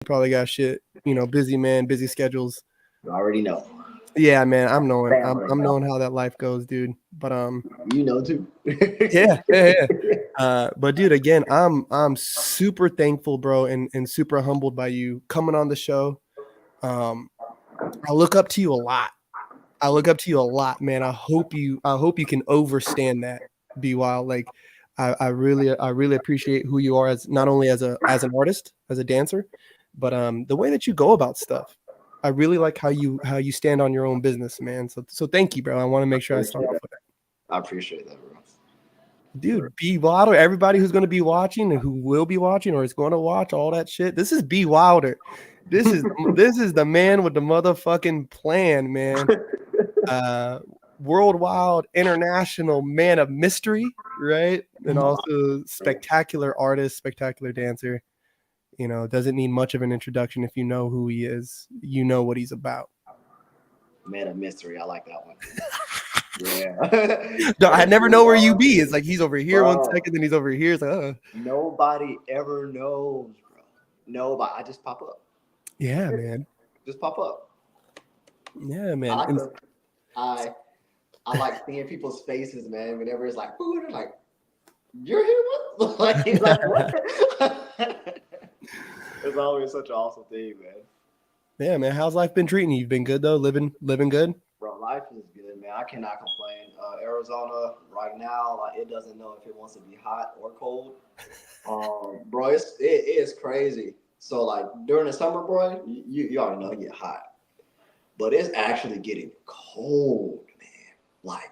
probably got shit, busy man, busy schedules. You already know. Yeah, man, I'm Bro. knowing how that life goes, dude. But You know too. yeah. But dude, again, I'm super thankful, bro, and super humbled by you coming on the show. I look up to you a lot. Man. I hope you can overstand that. B.Wylder. Like, I really appreciate who you are as not only as an artist, as a dancer, but the way that you go about stuff. I really like how you stand on your own business, man. So thank you, bro. I want to make sure I start off with that. I appreciate that, bro. Dude, B.Wylder, everybody who's going to be watching and who will be watching or is going to watch all that shit. This is B.Wylder. This is the man with the motherfucking plan, man. Uh, worldwide, international man of mystery, right? And also spectacular artist, spectacular dancer. Doesn't need much of an introduction. If you know who he is, you know what he's about. Man of mystery. I like that one. Yeah. No, I never know where you be. It's like he's over here Bro, 1 second, then he's over here. It's like, nobody ever knows, bro. Nobody. I just pop up. yeah, man. Just pop up. Yeah, I man. like the, I like seeing people's faces, man. Whenever it's like, ooh, they're like, "You're here, what?" like what? It's always such an awesome thing, man. Yeah, man. How's life been treating you? You've been good though, living good. Bro, life is good, man. I cannot complain. Arizona right now, like it doesn't know if it wants to be hot or cold. Bro, it is crazy. So like during the summer, bro, you already know it get hot, but it's actually getting cold, man. Like,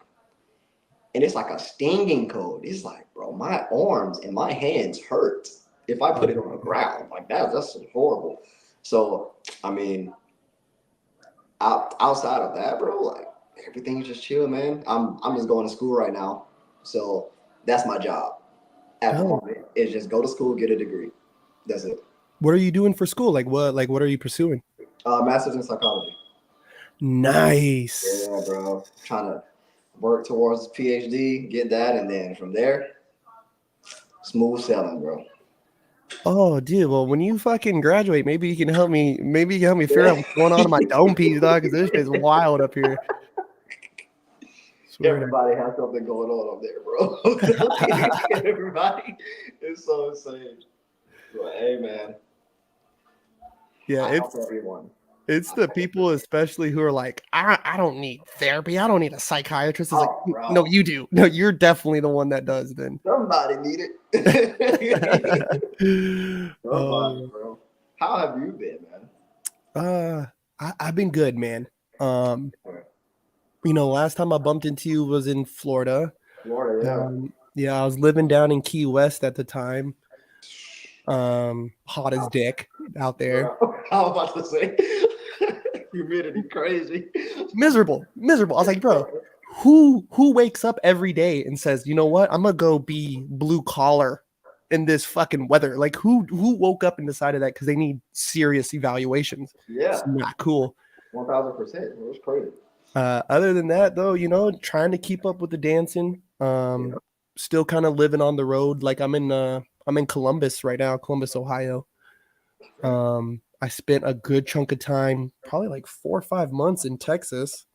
and it's like a stinging cold. It's like, bro, my arms and my hands hurt if I put it on the ground. Like that's horrible. So I mean, outside of that, bro, like everything's just chill, man. I'm just going to school right now, so that's my job at the Oh, moment. Is just go to school, get a degree. That's it. what are you doing for school? What are you pursuing? Master's in psychology. Nice. Yeah, bro. Trying to work towards PhD, get that, and then from there, smooth sailing, bro. Oh, dude. Well, when you fucking graduate, maybe you can help me. Maybe you can help me figure out what's going on in my dome piece, dog. Because this shit's wild up here. Swear Everybody has something going on up there, bro. Everybody is so insane. But hey, man, yeah, I help it's everyone. it's the people, especially who are like, I don't need therapy. I don't need a psychiatrist. It's like, Oh, no, bro. you do. No, you're definitely the one that does. Then. Somebody need it. Somebody, Oh, bro. How have you been, man? uh, I've been good, man. Um, last time I bumped into you was in Florida. Florida, Yeah, I was living down in Key West at the time. Hot as yeah. dick out there. Bro, I was about to say humidity crazy. Miserable. I was like, bro, who wakes up every day and says, you know what, I'm gonna go be blue collar in this fucking weather? Like, who woke up and decided that because they need serious evaluations? Yeah, It's not cool. 1000%. It was crazy. Other than that, though, trying to keep up with the dancing. Yeah. Still kind of living on the road. Like I'm in Columbus right now, Columbus, Ohio. I spent a good chunk of time, probably like 4 or 5 months in Texas.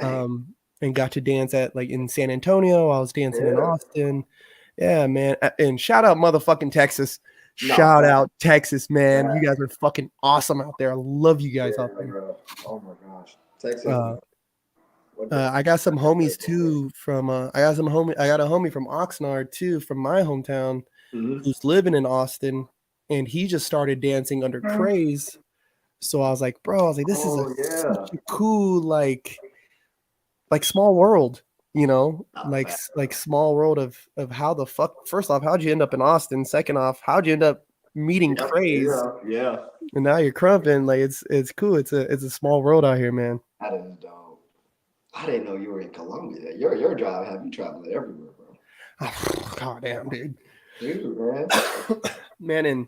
Dang. And got to dance at like in San Antonio. I was dancing in Yeah. Austin. Yeah, man. And shout out motherfucking Texas. No, Shout that, out Texas, man. You that, guys are fucking awesome out there. I love you yeah, guys out there. bro. Oh my gosh. Texas, Uh, man. What the, I got some what the homies place over too from I got a homie from Oxnard too from my hometown there? Mm-hmm. who's living in Austin, and he just started dancing under Craze. So I was like, bro, this is Oh yeah. such a cool like small world, Not bad, like bro. small world of how the fuck. First off, how'd you end up in Austin? Second off, how'd you end up meeting Yep. Craze? Yeah. Yeah. And now you're crumping. Like it's cool. It's a small world out here, man. That is dope. I didn't know you were in Colombia. Your job have you traveling everywhere, bro. God damn, dude. Dude, man. Man, and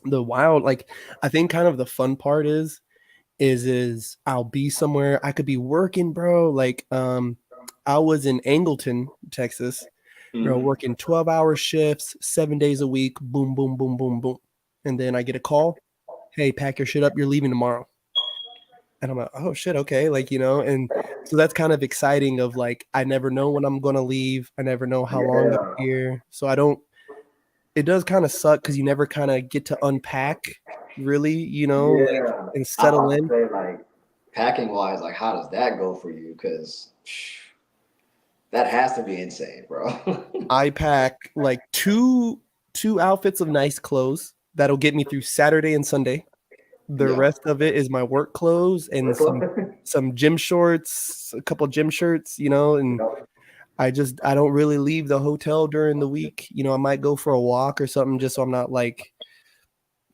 the wild, like, I think kind of the fun part is I'll be somewhere. I could be working, bro. Like, I was in Angleton, Texas, bro, Mm-hmm. working 12-hour shifts, 7 days a week, boom, boom, boom, boom, boom. And then I get a call. hey, pack your shit up, you're leaving tomorrow. And I'm like, oh shit, okay, like, you know, and so that's kind of exciting of like, I never know when I'm gonna leave. I never know how long I'm Yeah, here. So I don't, it does kind of suck because you never kind of get to unpack really, you know, like yeah. and I'm settle about to in. say, like, packing wise, like, how does that go for you? Because that has to be insane, bro. I pack like two outfits of nice clothes that'll get me through Saturday and Sunday. The Yeah. rest of it is my work clothes and some gym shorts, a couple gym shirts, you know, and Yep. I don't really leave the hotel during the week. You know, I might go for a walk or something just so I'm not like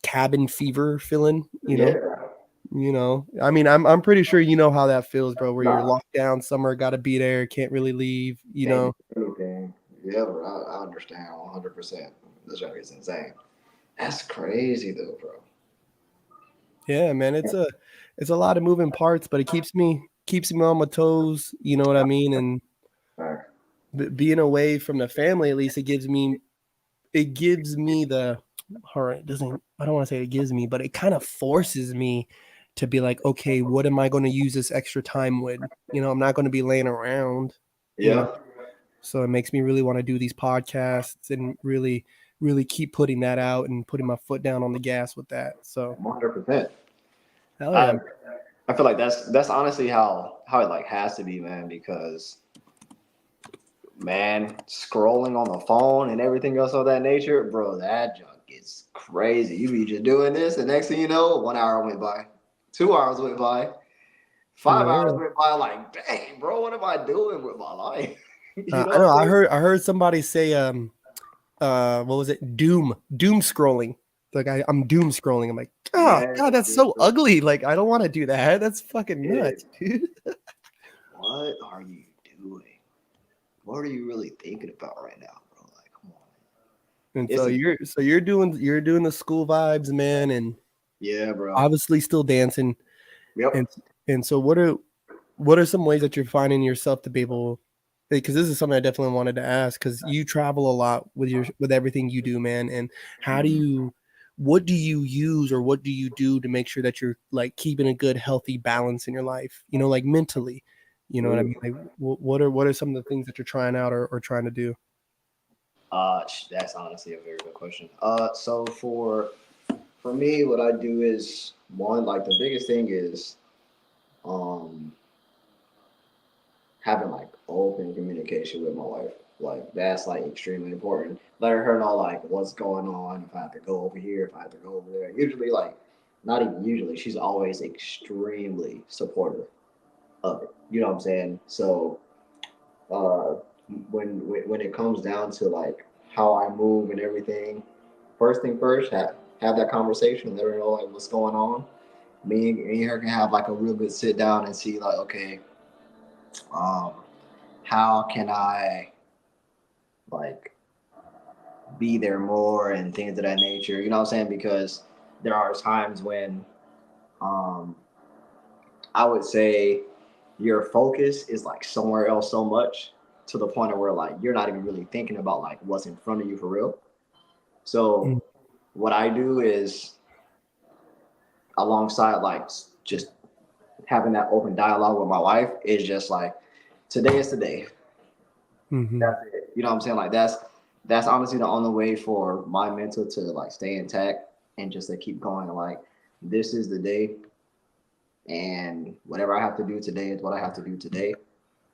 cabin fever feeling, you know. Yeah. You know, I mean, I'm pretty sure you know how that feels, bro, where you're Nah, locked down somewhere, got to be there, can't really leave, you can't know. do anything. Yeah, bro. I understand 100%. This joke is insane. That's crazy, though, bro. Yeah, man, it's a lot of moving parts, but it keeps me on my toes, you know what I mean? And Alright. being away from the family, at least it gives me the all right, it doesn't I don't want to say it gives me, but it kind of forces me to be like, okay, what am I going to use this extra time with? You know, I'm not going to be laying around, you know. Yeah, So it makes me really want to do these podcasts and really keep putting that out and putting my foot down on the gas with that. So 100%. hell yeah. I I feel like that's honestly how it like has to be, man. Because man, scrolling on the phone and everything else of that nature, bro, that junk gets crazy. You be just doing this, and next thing you know, 1 hour went by, 2 hours went by, 5 hours Yeah. went by. Like, dang, bro, what am I doing with my life? You I know know. what I'm saying? I heard somebody say what was it? Doom scrolling. Like I'm doom scrolling. I'm like, oh Yeah, god, that's dude. so ugly. Like I don't want to do that. That's fucking It, nuts, dude. what are you doing? What are you really thinking about right now, bro? Like, come on. And It's a so you're doing the school vibes, man, and yeah, bro. obviously still dancing. And Yep. so what are some ways that you're finding yourself to be able, because this is something I definitely wanted to ask because you travel a lot with everything you do, man. And how do you what do you use or what do you do to make sure that you're like keeping a good healthy balance in your life, you know, like mentally, you know what I mean? Like what are some of the things that you're trying out or trying to do? That's honestly a very good question. So for me, what I do is one, like the biggest thing is um having like open communication with my wife. Like that's like extremely important. Letting her know like what's going on, if I have to go over here, if I have to go over there. Usually like not even usually, she's always extremely supportive of it. You know what I'm saying? So uh when it comes down to like how I move and everything, first thing first, have that conversation, let her know like what's going on. Me and her can have like a real good sit down and see like, okay, um, how can I like be there more and things of that nature. You know what I'm saying? Because there are times when um, I would say your focus is like somewhere else so much to the point of where like you're not even really thinking about like what's in front of you for real. Mm, So what I do is alongside like just having that open dialogue with my wife is just like today is today. mhm, That's it. You know what I'm saying? Like that's honestly the only way for my mental to like stay intact and just to keep going. Like this is the day, and whatever I have to do today is what I have to do today.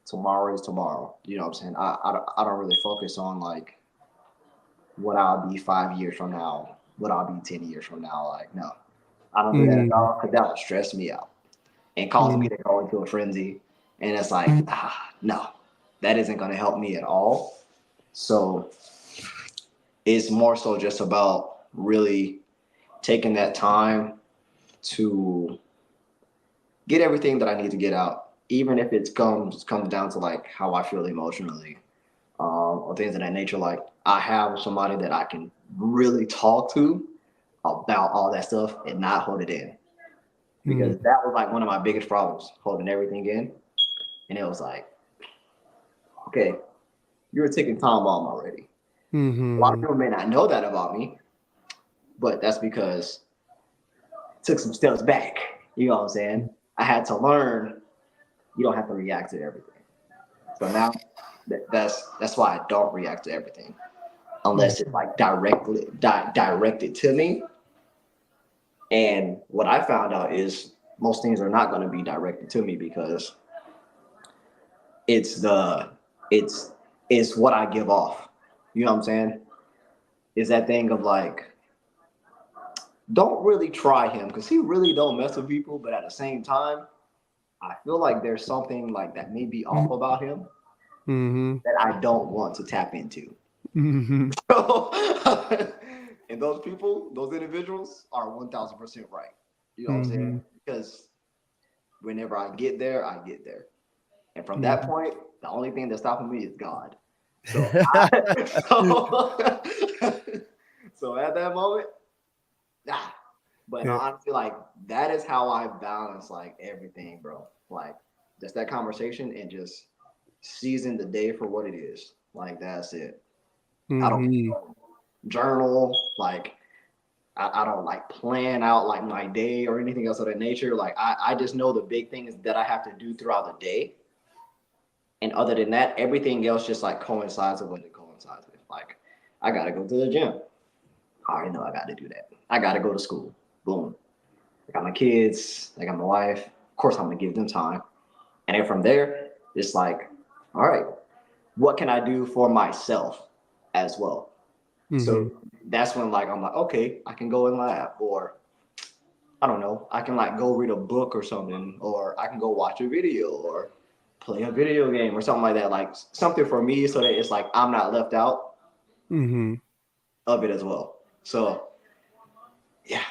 Tomorrow is tomorrow. You know what I'm saying? I don't really focus on like what I'll be 5 years from now, what I'll be 10 years from now. Like no, I don't do that at mm, all because that would stress me out and cause me mm, to go into a frenzy. And it's like, no, that isn't going to help me at all. So it's more so just about really taking that time to get everything that I need to get out, even if it comes down to like how I feel emotionally, or things of that nature. Like I have somebody that I can really talk to about all that stuff and not hold it in, because mm, that was like one of my biggest problems, holding everything in. And it was like, okay, you're a ticking time bomb already. A lot of mhm, people may not know that about me, but that's because took some steps back. You know what I'm saying? I had to learn you don't have to react to everything. So now that's why I don't react to everything unless it's like directed to me. And what I found out is most things are not going to be directed to me because it's the it's it's what I give off. You know what I'm saying? Is that thing of like don't really try him because he really don't mess with people, but at the same time, I feel like there's something like that may be off about him Mm-hmm. that I don't want to tap into. Mm-hmm. So, and those people, those individuals are 1000% right. You know what I'm Mm-hmm. saying? Because whenever I get there, I get there. And from that Mm-hmm. point, the only thing that's stopping me is God. So, so, so at that moment, nah. But Yeah. honestly, like that is how I balance like everything, bro. Like just that conversation and just season the day for what it is. Like that's it. I don't Mm-hmm. journal. Like I don't like plan out like my day or anything else of that nature. Like I just know the big things that I have to do throughout the day. And other than that, everything else just like coincides with what it coincides with. Like I gotta go to the gym. I already know I got to do that. I got to go to school. Boom. I got my kids. I got my wife. Of course, I'm gonna give them time. And then from there, it's like, all right, what can I do for myself as well? Mm-hmm. So that's when like I'm like, okay, I can go in lab, or I don't know, I can like go read a book or something, or I can go watch a video or play a video game or something like that. Like something for me so that it's like I'm not left out Mm-hmm. of it as well. So yeah.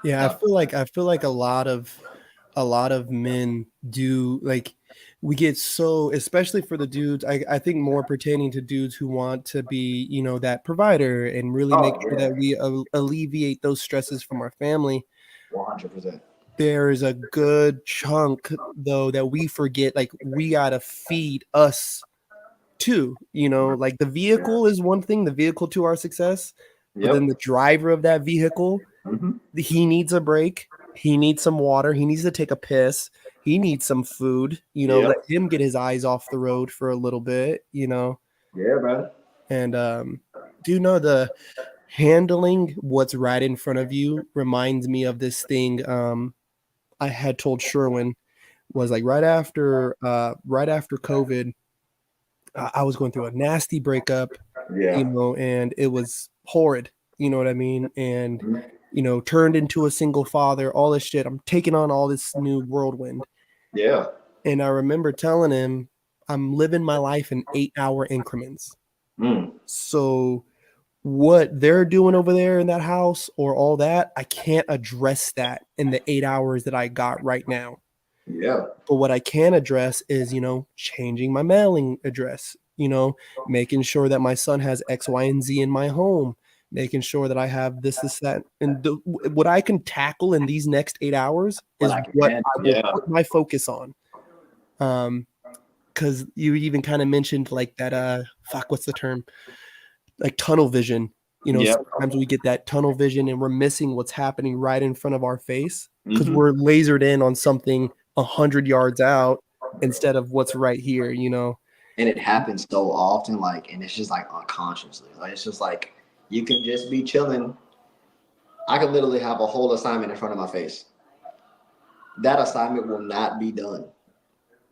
Yeah, Uh, I feel like a lot of men do like we get so especially for the dudes, I think more pertaining to dudes who want to be, you know, that provider and really make oh sure yeah, that we alleviate those stresses from our family. 100%. There is a good chunk though that we forget like we gotta feed us too, you know, like the Yeah. vehicle is one thing, the vehicle to our success, but then Yep. the driver of that vehicle, Hmm. he needs a break, he needs some water, he needs to take a piss, he needs some food, you know, let Yep. him get his eyes off the road for a little bit, you know. Yeah, man. And do you know the handling what's right in front of you reminds me of this thing I had told Sherwin was like right after COVID, I was going through a nasty breakup, you Yeah. know, and it was horrid, you know what I mean? And, Mhm. you know, turned into a single father, all this shit. I'm taking on all this new whirlwind. Yeah. And I remember telling him, I'm living my life in 8-hour increments. Mm. So what they're doing over there in that house or all that, I can't address that in the 8 hours that I got right now. Yeah. But what I can address is, you know, changing my mailing address, you know, making sure that my son has X, Y, and Z in my home, making sure that I have this, that. And what I can tackle in these next 8 hours What is I can what handle. I will Yeah. put my focus on. Because you even kind of mentioned like that, fuck, what's the term? Like tunnel vision. You know, Yep. sometimes we get that tunnel vision and we're missing what's happening right in front of our face because Hmm. we're lasered in on something 100 yards out instead of what's right here, you know. And it happens so often, like, and it's just like unconsciously. Like, it's just like you can just be chilling. I could literally have a whole assignment in front of my face. That assignment will not be done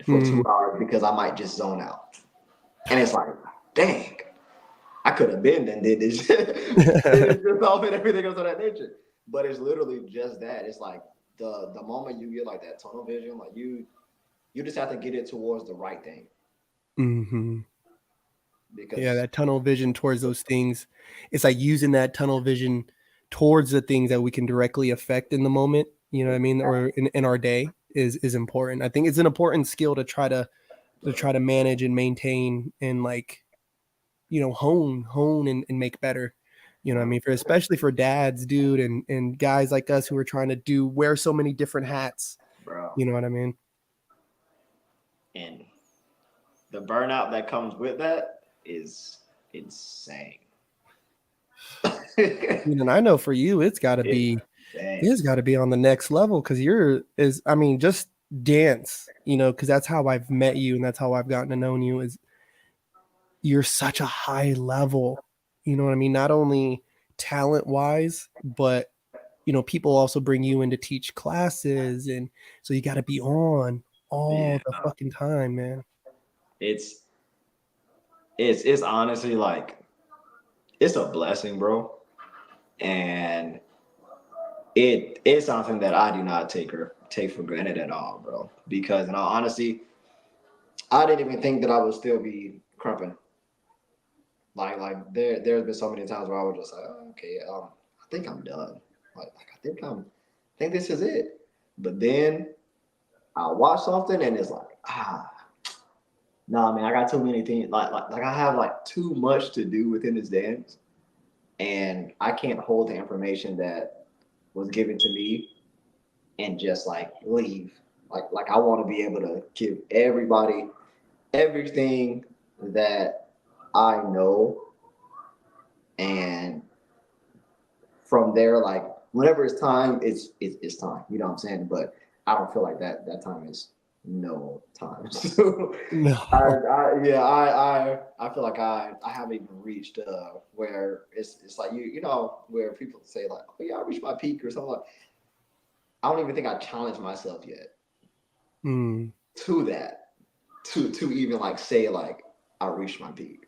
for Mm, 2 hours because I might just zone out. And it's like, dang, I could have been and did this, did this yourself and everything else of that nature. But it's literally just that. It's like the moment you get like that tunnel vision, like you just have to get it towards the right thing hmm. Yeah, because that tunnel vision towards those things. It's like using that tunnel vision towards the things that we can directly affect in the moment, you know what I mean, or in our day is important. I think it's an important skill to try to manage and maintain and like, you know, hone and make better. You know what I mean? For especially for dads, dude, and guys like us who are trying to do wear so many different hats. bro, You know what I mean? and the burnout that comes with that is insane. And I know for you, it's gotta It, be. Dang. You just got to be on the next level because I mean, just dance, because that's how I've met you and that's how I've gotten to know you is you're such a high level, you know what I mean? Not only talent wise, but people also bring you in to teach classes. And so you got to be on Yeah. all the fucking time, man. It's it's honestly like it's a blessing, bro. And it's something that I do not take for granted at all, bro. Because in all honesty, I didn't even think that I would still be crumping. There's been so many times where I was just like, oh, okay, I think I'm done. I think this is it. But then I watch something and it's like, nah, man, I got too many things. Like I have like too much to do within this dance, and I can't hold the information that was given to me and just like leave. Like I want to be able to give everybody everything that I know, and from there, like whenever it's time, it's time. You know what I'm saying? But I don't feel like that time is no time. So No. I feel like I haven't even reached where it's like you know where people say like, oh yeah, I reached my peak or something like. I don't even think I challenged myself yet Mm. to that to even like say like I reached my peak.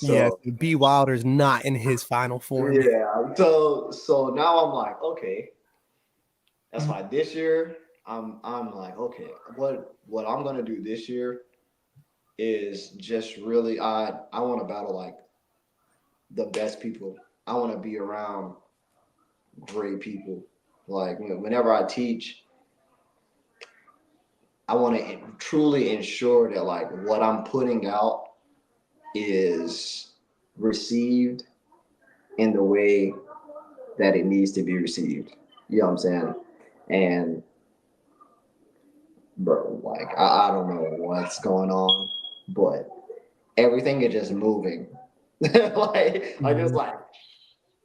Yeah, So so B.Wylder's not in his final form yet. yeah, so now I'm like, okay, that's why this year I'm like, okay, what I'm gonna do this year is just really I want to battle like the best people. I want to be around great people. Like whenever I teach, I want to truly ensure that like what I'm putting out is received in the way that it needs to be received. You know what I'm saying? And bro, like I don't know what's going on, but everything is just moving. Like it's Mhm. like,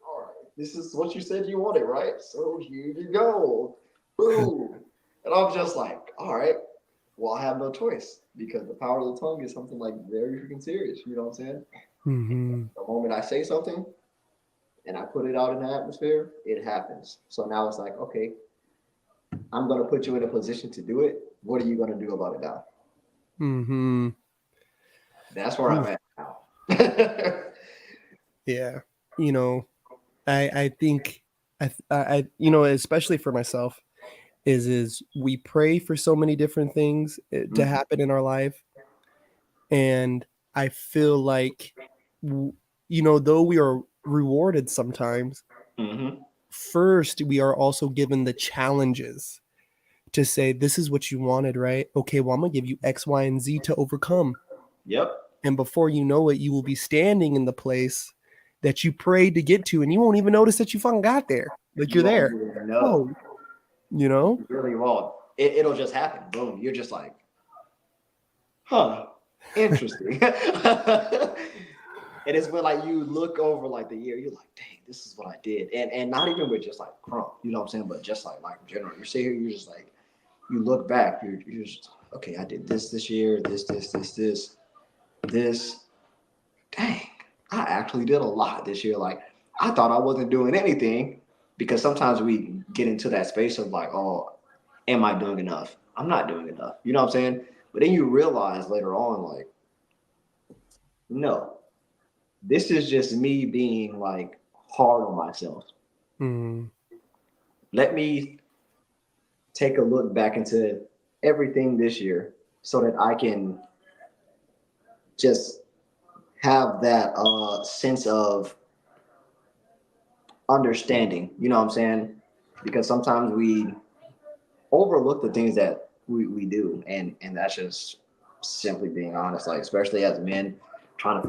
all right, this is what you said you wanted, right? So here you go. Boom. And I'm just like, all right, well, I have no choice because the power of the tongue is something like very freaking serious. You know what I'm saying? Mhm. The moment I say something and I put it out in the atmosphere, it happens. So now it's like, okay, I'm gonna put you in a position to do it. What are you gonna do about it now? Mhm. That's where I'm Oof. at now. Yeah. You know, I think especially for myself is we pray for so many different things to happen in our life, and I feel like though we are rewarded sometimes, Mm-hmm. first we are also given the challenges to say this is what you wanted, right? Okay, well, I'm gonna give you X, Y, and Z to overcome. Yep. And before you know it, you will be standing in the place that you prayed to get to, and you won't even notice that you fucking got there. Like you're You won't there. even know. Oh, you know? You really won't. It'll just happen. Boom. You're just like, huh, interesting. And it's when like you look over like the year, you're like, dang, this is what I did. And not even with just like crump, you know what I'm saying? But just like in general. You sit here, you're just like, you look back, you're just okay, I did this year, this. Dang, I actually did a lot this year. Like I thought I wasn't doing anything because sometimes we get into that space of like, oh, am I doing enough? I'm not doing enough. You know what I'm saying? But then you realize later on, like, no, this is just me being like hard on myself. Mm, Let me take a look back into everything this year so that I can just have that sense of understanding. You know what I'm saying? Because sometimes we overlook the things that we do, and that's just simply being honest. Like especially as men trying to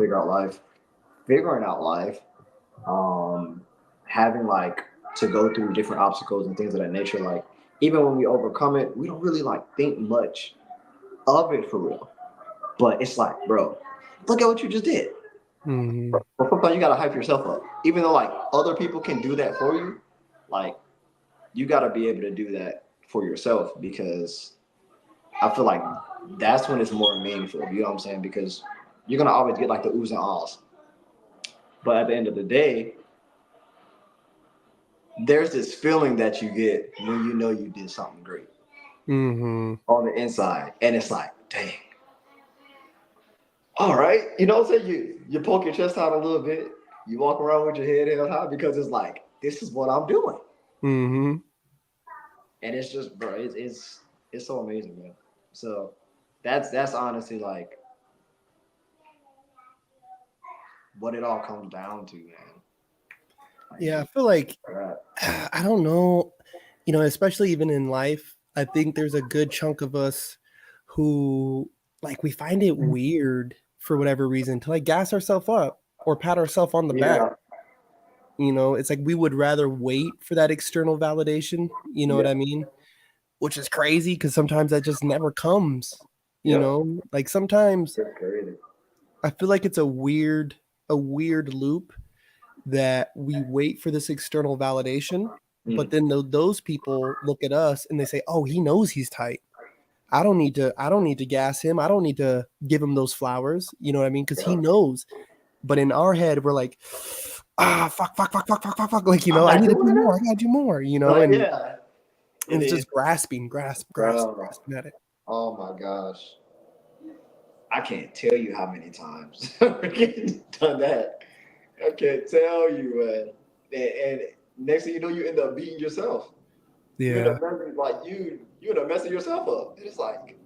figuring out life, um, having like to go through different obstacles and things of that nature. Like even when we overcome it, we don't really like think much of it for real. But it's like, bro, look at what you just did. mm, But sometimes you gotta hype yourself up, even though like other people can do that for you. like you got to be able to do that for yourself, because I feel like that's when it's more meaningful. You know what I'm saying? Because you're gonna always get like the oohs and ahs, but at the end of the day, there's this feeling that you get when you know you did something great Mm-hmm. on the inside, and it's like, dang, all right, you know what I'm saying? You poke your chest out a little bit, you walk around with your head held high, because it's like, this is what I'm doing, Mm-hmm. and it's just, bro, it's so amazing, man. So that's honestly like what it all comes down to, man. Like, Yeah, I just feel like right. I don't know, especially even in life, I think there's a good chunk of us who like we find it weird for whatever reason to like gas ourselves up or pat ourselves on the back. Yeah, It's like we would rather wait for that external validation, you know what yeah, I mean? Which is crazy because sometimes that just never comes, yep. Like sometimes It's crazy. I feel like it's a weird loop that we wait for this external validation, but Mm. then those people look at us and they say, "Oh, he knows he's tight. I don't need to gas him. I don't need to give him those flowers." You know what I mean? Because he Yeah. knows. But in our head, we're like, fuck, fuck, fuck, fuck, fuck, fuck, fuck. Like, I'm I not need to do doing more. I it. gotta do more. Like, And yeah, and it it's is. just grasping, Bro, grasping at it. oh my gosh. I can't tell you how many times I've done that. I can't tell you, man. And next thing you know, you end up beating yourself. You end Yeah, up messing, like you end up messing yourself up. And it's like,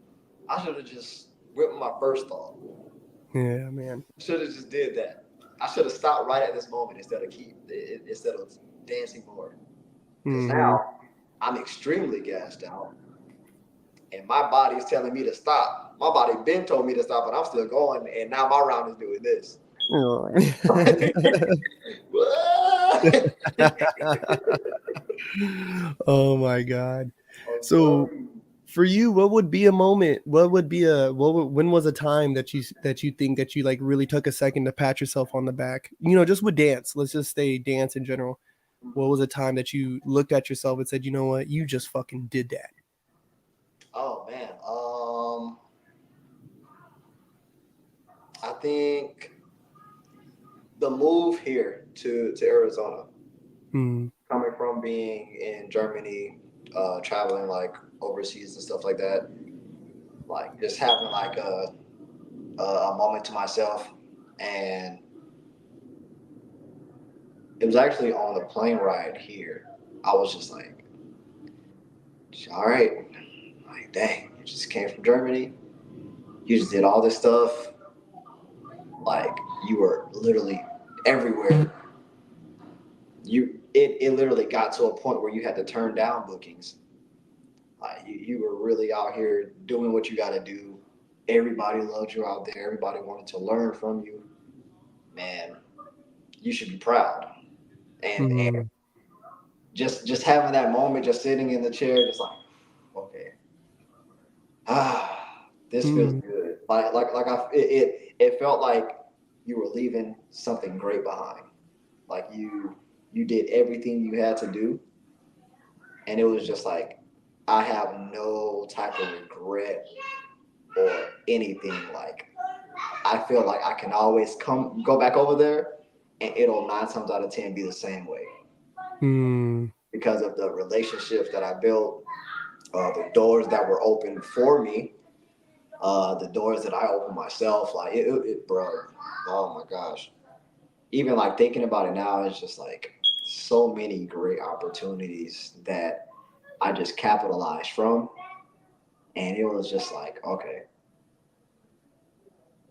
I should have just whipped my first thought. yeah, man. Should have just did that. I should have stopped right at this moment instead of dancing more. Because Mm-hmm. now I'm extremely gassed out, and my body is telling me to stop. My body been told me to stop, but I'm still going, and now my round is doing this. Oh my god. I'm So telling you. for you, what would be a moment? What would be a when was a time that you think that you like really took a second to pat yourself on the back? Just with dance. Let's just say dance in general. What was a time that you looked at yourself and said, "You know what? You just fucking did that." Oh man, I think the move here to Arizona, Mm, coming from being in Germany, traveling like overseas and stuff like that, like just having like a moment to myself, and it was actually on the plane ride here. I was just like, all right, like dang, you just came from Germany, you just did all this stuff, like you were literally everywhere. It literally got to a point where you had to turn down bookings. Like you were really out here doing what you got to do. Everybody loved you out there. Everybody wanted to learn from you. Man, you should be proud. And mm, just having that moment, just sitting in the chair, just like, okay, this feels mm, good. It felt like you were leaving something great behind. Like you did everything you had to do, and it was just like, I have no type of regret or anything. Like I feel like I can always go back over there, and it'll 9 times out of 10 be the same way, mm, because of the relationships that I built, the doors that were open for me, the doors that I opened myself. Like bro. Oh my gosh. Even like thinking about it now, it's just like so many great opportunities that I just capitalized from, and it was just like, okay,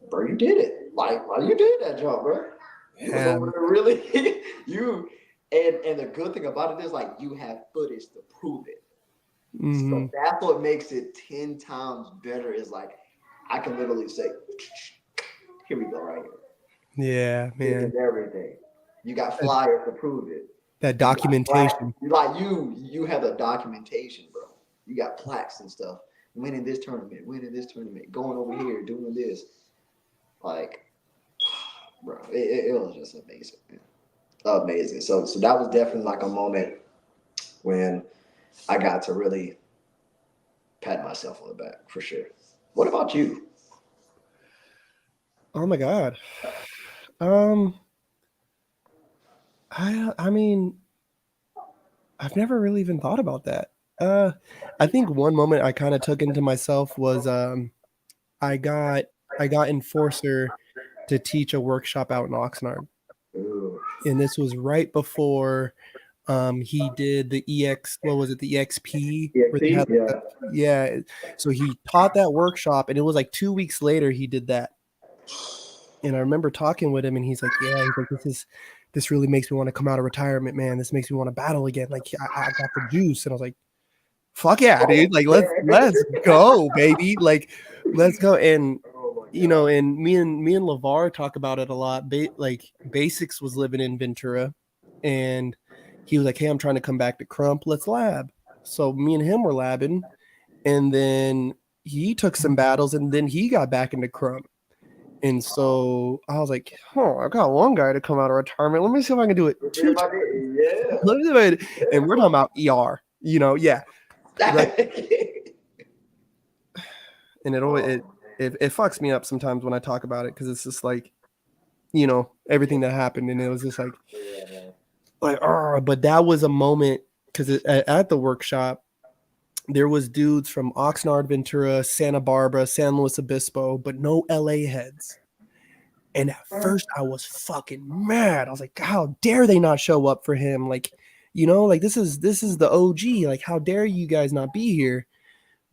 bro, you did it. Like you did that job, bro. You was yeah. over there really. you and the good thing about it is like you have footage to prove it. Mm, So that's what makes it 10 times better. Is like I can literally say, here we go, right here. yeah, This man. is everything. You got That, flyers to prove it. that You got plaques. documentation. You have the documentation, bro. You got plaques and stuff. Winning this tournament, going over here, doing this. Like, bro, it was just amazing, man. Amazing. So that was definitely like a moment. when I got to really pat myself on the back for sure. What about you? Oh my God. Um, I mean, I've never really even thought about that. Uh, I think one moment I kind of took into myself was I got I got Enforcer to teach a workshop out in Oxnard, Ooh, and this was right before he did the EX, what was it, the EXP, where they EXP? had Yeah. the, yeah. So he taught that workshop, and it was like 2 weeks later he did that. And I remember talking with him, and he's like, "Yeah, he's like, this really makes me want to come out of retirement, man. This makes me want to battle again. Like, I got the juice." And I was like, "Fuck yeah, dude! Like, let's go, baby! Like, let's go." And Oh my you know, god. and me and Lavar talk about it a lot. Like, Basics was living in Ventura, and he was like, "Hey, I'm trying to come back to Krump. Let's lab." So me and him were labbing, and then he took some battles, and then he got back into Krump. And so I was like, "Oh, I got one guy to come out of retirement. Let me see if I can do it Let's see two if I times. did. Yeah. Let me see if I can-" And we're talking about ER, yeah. Like, and Oh it fucks me up sometimes when I talk about it because it's just like, everything that happened, and it was just yeah, man. like, oh, but that was a moment because at the workshop there was dudes from Oxnard, Ventura, Santa Barbara, San Luis Obispo, but no LA heads. And at first I was fucking mad. I was like, how dare they not show up for him? Like, like this is the OG. Like, how dare you guys not be here?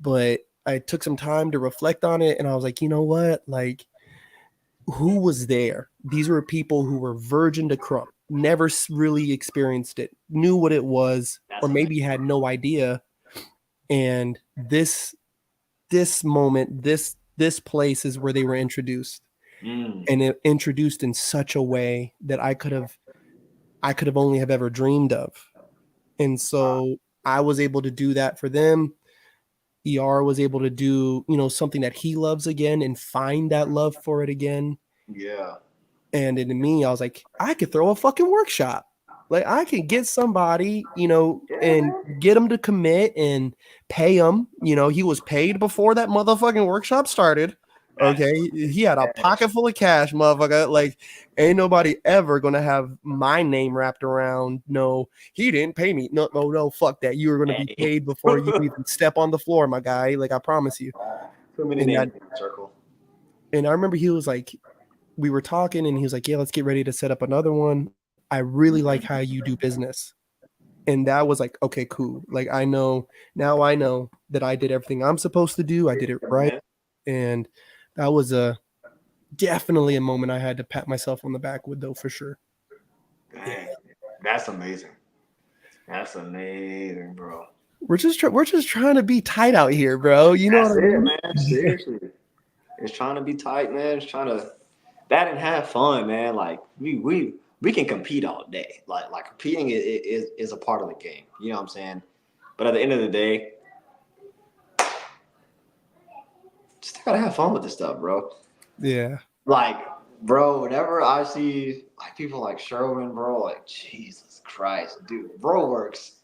But I took some time to reflect on it, and I was like, you know what? Like, who was there? These were people who were virgin to Crump, never really experienced it, knew what it was, or That's maybe amazing. had no idea. And this moment, this place is where they were introduced, Mm, and it introduced in such a way that I could have only have ever dreamed of. And so I was able to do that for them. ER was able to do, something that he loves again and find that love for it again. yeah. And in me, I was like, I could throw a fucking workshop. Like, I can get somebody, Yeah, and man. get him to commit and pay him. He was paid before that motherfucking workshop started. That's Okay. He had a cash. pocket full of cash, motherfucker. Like, ain't nobody ever gonna have my name wrapped around. No, he didn't pay me. No, no, no, fuck that. You were gonna be Hey. paid before you even step on the floor, my guy. Like, I promise you. Too many And that names in the circle. and I remember he was like, we were talking, and he was like, "Yeah, let's get ready to set up another one. I really like how you do business." And that was like, okay, cool. Like, I know that I did everything I'm supposed to do. I did it Yeah, right. man. And that was definitely a moment I had to pat myself on the back with, though, for sure. Yeah. Dang. That's amazing. That's amazing, bro. We're just trying to be tight out here, bro. You know what That's I it, mean? man. Seriously. It's trying to be tight, man. It's trying to that and have fun, man. Like we can compete all day. Like competing is a part of the game. You know what I'm saying? But at the end of the day, just gotta have fun with this stuff, bro. Yeah. Like, bro, whenever I see like people like Sherwin, bro, like Jesus Christ, dude, bro works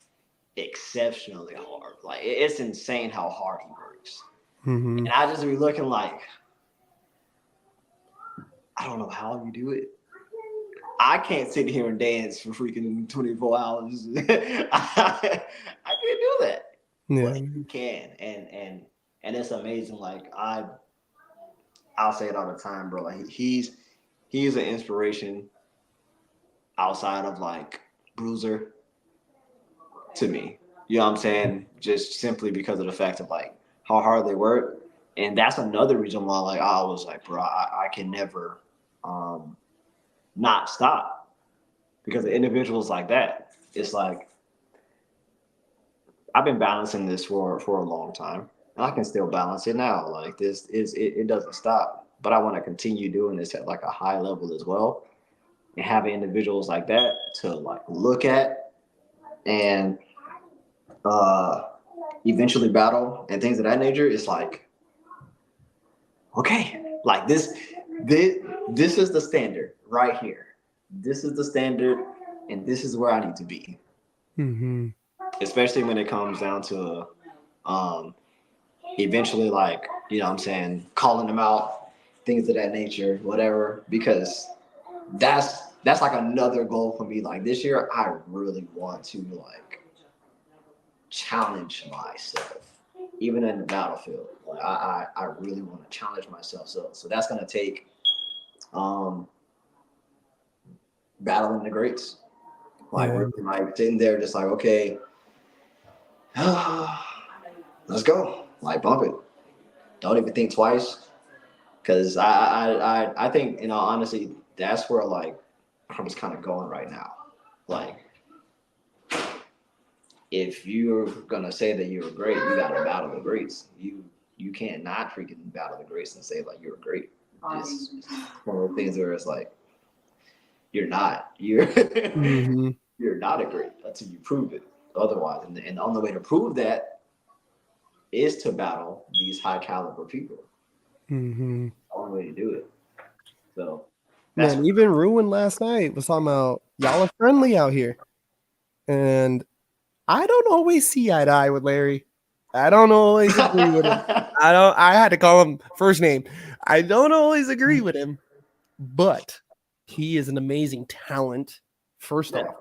exceptionally hard. Like it's insane how hard he works. Hmm. And I just be looking like, I don't know how you do it. I can't sit here and dance for freaking 24 hours. I can't do that. But Yeah. he can. And it's amazing. Like I'll say it all the time, bro. Like he's an inspiration outside of like Bruiser to me. You know what I'm saying? Just simply because of the fact of like how hard they work. And that's another reason why like I was like, bro, I can never um not stop because of individuals like that. It's like I've been balancing this for a long time, and I can still balance it now. Like this is it doesn't stop, but I want to continue doing this at like a high level as well, and having individuals like that to like look at and uh eventually battle and things of that nature. It's like okay, like this this is the standard right here. This is the standard, and this is where I need to be. Hmm. especially when it comes down to um, eventually, like, you know what I'm saying, calling them out, things of that nature, whatever, because that's like another goal for me. Like this year, I really want to like challenge myself, even in the battlefield. Like I really want to challenge myself. So that's gonna take um, battling the greats. Like Yeah. really like sitting there, just like okay, let's go. Like bump it. Don't even think twice. Cause I think, you know, honestly, that's where like I'm just kind of going right now. Like if you're gonna say that you're great, you gotta battle the greats. You can't not freaking battle the greats and say like you're great. It's one of the things where it's like you're not. You're Mhm. you're not a great until you prove it. Otherwise, and the only way to prove that is to battle these high caliber people. Mhm. The only way to do it. So that's Man, even Ruin last night was talking about y'all are friendly out here. And I don't always see eye to eye with Larry. I don't always agree with him. I had to call him first name. I don't always agree with him, but he is an amazing talent. First yeah, off,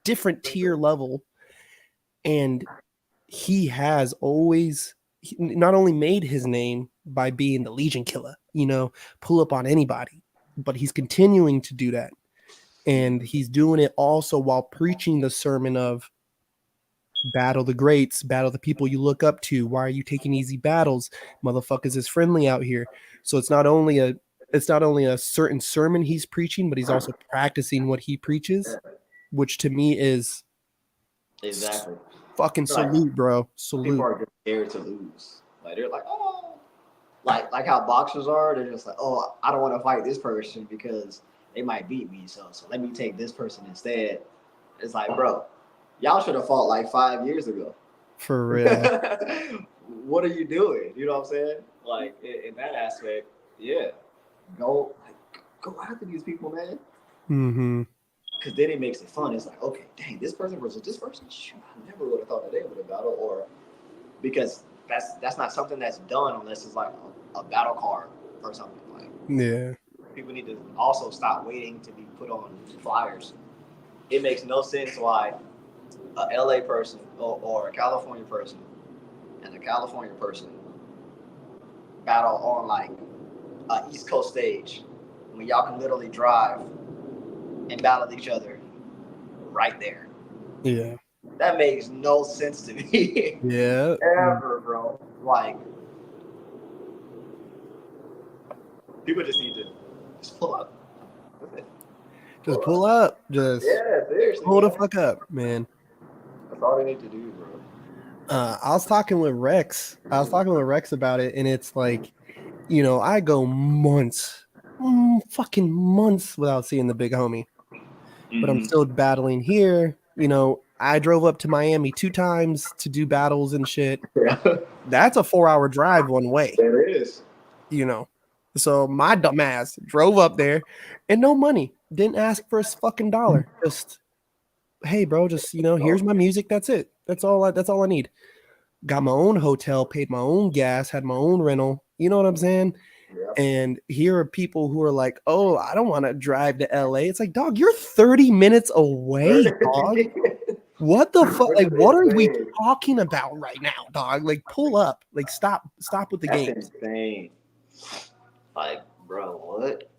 different for sure. tier level. And he has always not only made his name by being the Legion killer, pull up on anybody, but he's continuing to do that. And he's doing it also while preaching the sermon of battle the greats, battle the people you look up to. Why are you taking easy battles? Motherfuckers is friendly out here. So it's not only a certain sermon he's preaching, but he's also practicing what he preaches, which to me is Exactly. fucking Like salute, bro. people Salute. are just scared to lose. Like they're like, oh, like how boxers are. They're just like, oh, I don't want to fight this person because they might beat me. So let me take this person instead. It's like, bro, y'all should have fought like 5 years ago. For real. What are you doing? You know what I'm saying? Like in that aspect, yeah, go after these people, man. Mm-hmm. Because then it makes it fun. It's like, okay, dang, this person versus this person. Shoot, I never would have thought that they would have battled, or because that's not something that's done unless it's like a battle card or something. Like Yeah. people need to also stop waiting to be put on flyers. It makes no sense why a LA person or a California person and a California person battle on like a East Coast stage when y'all can literally drive and battle each other right there. Yeah. That makes no sense to me. Yeah. Ever, bro. Like, people just need to just pull up. Just Pull pull up. up. Just Yeah, seriously, pull the man. fuck up, man. That's all they need to do, bro. I was talking with Rex. I was talking with Rex about it, and it's like, I go months, fucking months without seeing the big homie, but I'm Mm-hmm. still battling here. I drove up to Miami 2 times to do battles and shit. Yeah, That's a 4-hour drive one way, there is. you know. So my dumb ass drove up there and no money. Didn't ask for a fucking dollar. Just, hey, bro, just, Oh, here's my music. That's it. That's all I need. Got my own hotel, paid my own gas, had my own rental. You know what I'm saying? yeah. And here are people who are like, oh, I don't want to drive to LA. It's like, dog, you're 30 minutes away, dog. What the fuck? Which Like, is what are we insane. talking about right now, dog? Like, pull up. Like, stop with the That's games. insane. Like, bro, what?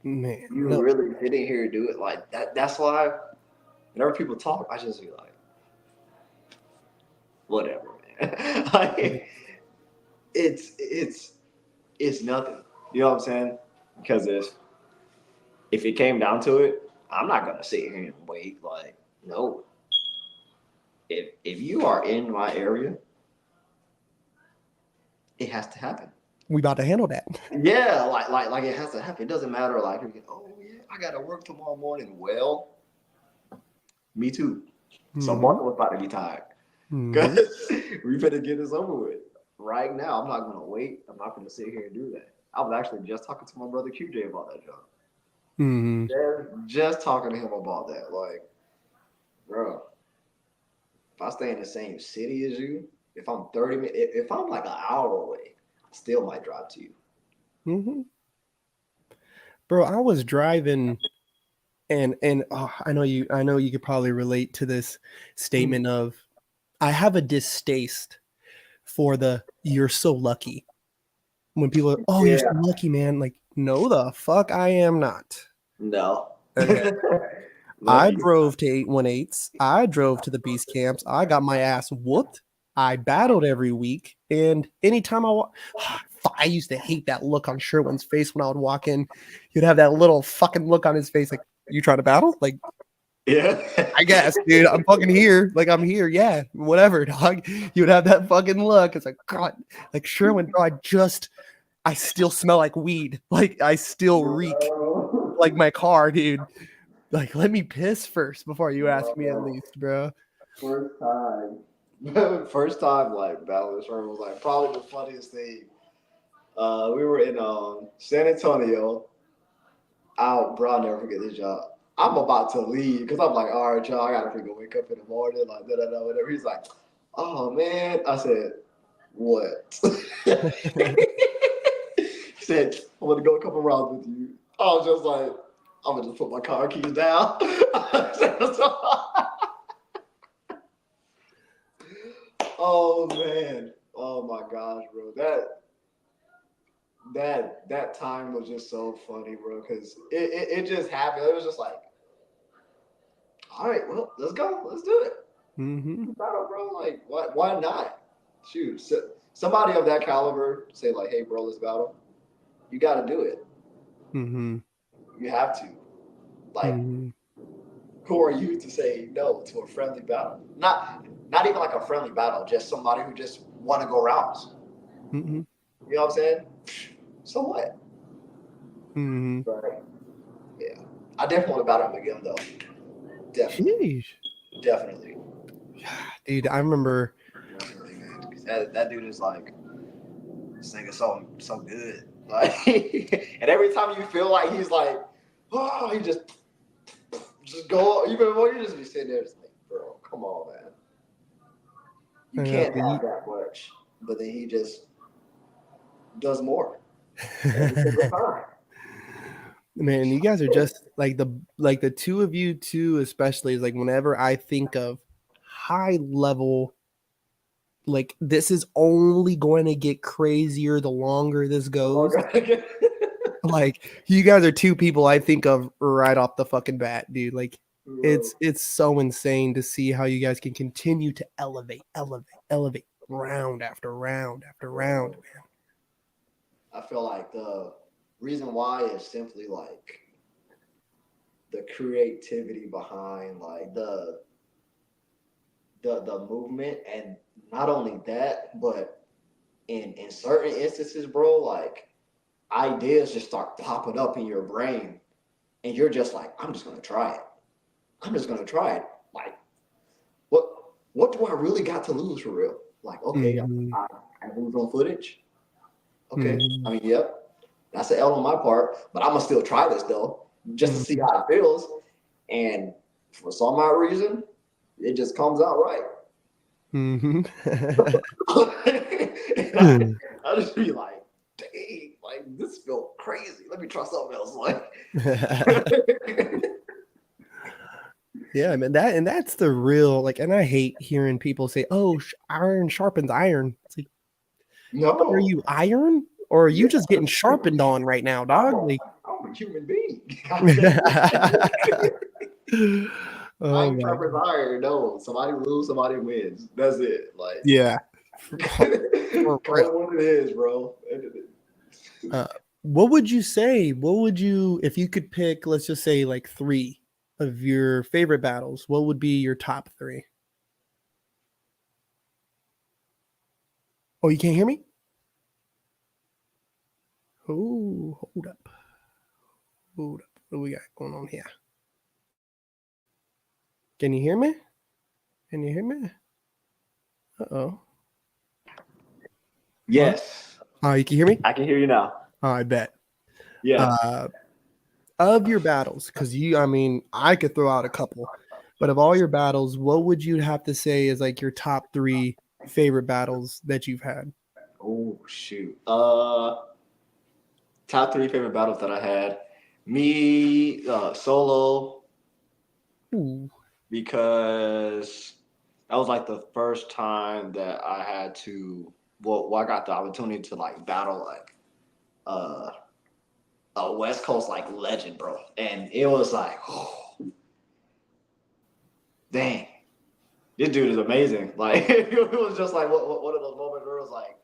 Man, You no. really sitting here and do it like that? That's why whenever people talk, I just be like, whatever, man. Like, it's it's nothing. You know what I'm saying? Because if it came down to it, I'm not gonna sit here and wait. Like, no. If you are in my area, it has to happen. We about to handle that. Yeah, like it has to happen. It doesn't matter. Like, oh yeah, I gotta work tomorrow morning. Well, me too. So Mm-hmm. Martha was about to be tired Mm-hmm. because we better get this over with right now. I'm not gonna wait. I'm not gonna sit here and do that. I was actually just talking to my brother QJ about that job. Mm-hmm. Just talking to him about that. Like, bro, if I stay in the same city as you, if I'm 30 minutes, if I'm like an hour away, I still might drive to you. Mm-hmm. Bro, I was driving and oh, I know you could probably relate to this statement of I have a distaste for the "you're so lucky." When people are, "Oh, you're so Yeah. lucky, man." Like, no the fuck I am not. No. Okay. I Lucky. drove to 818s. I drove to the beast camps. I got my ass whooped. I battled every week. And anytime I used to hate that look on Sherwin's face when I would walk in. He'd have that little fucking look on his face like, you trying to battle? Like, Yeah. I guess, dude, I'm fucking here. Like, I'm here. Yeah, whatever, dog. You would have that fucking look. It's like, God, like Sherwin, bro, I still smell like weed. Like, I still reek Bro. like my car, dude. Like, let me piss first before you ask me at Bro. least, bro. First time. First time like battling Sherman was like probably the funniest thing. We were in San Antonio. Bro, I'll never forget this job. I'm about to leave because I'm like, all right, y'all, I gotta freaking wake up in the morning, like da da da, whatever. He's like, oh man. I said, what? He said, I'm gonna go a couple rounds with you. I was just like, I'm gonna just put my car keys down. Oh man. Oh my gosh, bro. That time was just so funny, bro, because it just happened. It was just like, all right, well, let's go. Let's do it. Mm-hmm. Battle, bro. Like, why not? Shoot. Somebody of that caliber say, like, hey, bro, let's battle. You got to do it. Mm-hmm. You have to. Like, Mm-hmm. who are you to say no to a friendly battle? Not even like a friendly battle, just somebody who just want to go rounds. Mm-hmm. You know what I'm saying? So what? Mm-hmm. But yeah, I definitely want to battle him again, though. Definitely, Sheesh. definitely, Dude, I remember definitely, man. 'Cause that dude is like singing so good. Like, and every time you feel like he's like, oh, he just go even more. You just be sitting there, just like, bro, come on, man. You can't have that much, but then he just does more every single time. man, you guys are just like the two of you too, especially is like whenever I think of high level, like this is only going to get crazier the longer this goes. Like you guys are two people I think of right off the fucking bat, dude. Like it's so insane to see how you guys can continue to elevate round after round after round, man. I feel like the reason why is simply like the creativity behind like the movement, and not only that, but in certain instances, bro, like ideas just start popping up in your brain, and you're just like, I'm just gonna try it. I'm just gonna try it. Like, what what do I really got to lose for real? Like, okay, Mm-hmm. I lose on footage. Okay, Mm-hmm. I mean, yep, that's an L on my part, but I'm gonna still try this though, just to see Mm-hmm. how it feels. And for some odd reason, it just comes out right. Mm-hmm. And I just be like, dang, like this feels crazy. Let me try something else. Like, Yeah, man, that's the real like, and I hate hearing people say, "Oh, iron sharpens iron." It's like, are no, you iron or are you yeah, just getting sharpened on right now, dog? Like, I'm a human being. oh Iron my sharpens god, iron. No, somebody lose, somebody wins. That's it. Like, yeah, for call real. it what it is, bro. Uh, what would you say? What would you, if you could pick, let's just say like three of your favorite battles? What would be your top three? Oh, you can't hear me? Oh, hold up, hold up. What do we got going on here? Can you hear me? Can you hear me? Uh-oh. Hello? Yes, Oh, you can hear me? I can hear you now. Oh, I bet. Yeah. Uh, of your battles, because I mean, I could throw out a couple. But of all your battles, what would you have to say is like your top 3 favorite battles that you've had? Oh shoot. Top three favorite battles that I had. Me solo Ooh. because that was like the first time that I had to. Well, I got the opportunity to like battle like uh, a West Coast like legend, bro, and it was like, oh, dang, this dude is amazing. Like it was just like one of those moments where it was like,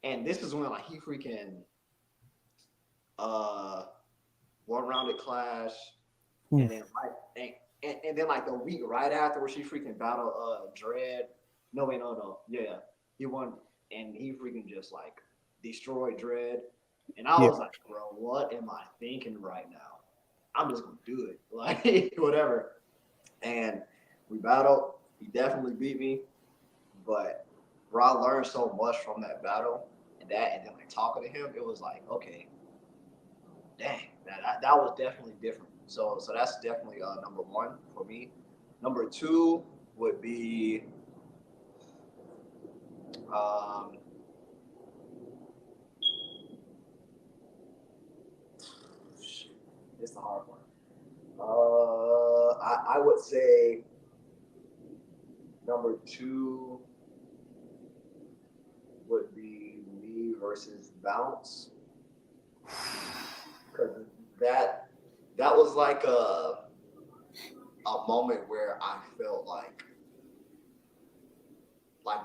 and this is when like he freaking uh one rounded clash, and then Oof. like and then like the week right after where she freaking battled Dread. No wait, no, yeah, he won, and he freaking just like destroyed Dread, and I Yeah. was like, bro, what am I thinking right now? I'm just gonna do it, like whatever. And we battled. He definitely beat me, but bro, I learned so much from that battle and then like talking to him, it was like, okay, dang, that was definitely different. So that's definitely number one for me. Number two would be um, shit, it's the hard one. I would say number two would be me versus Bounce because that that was like a moment where I felt like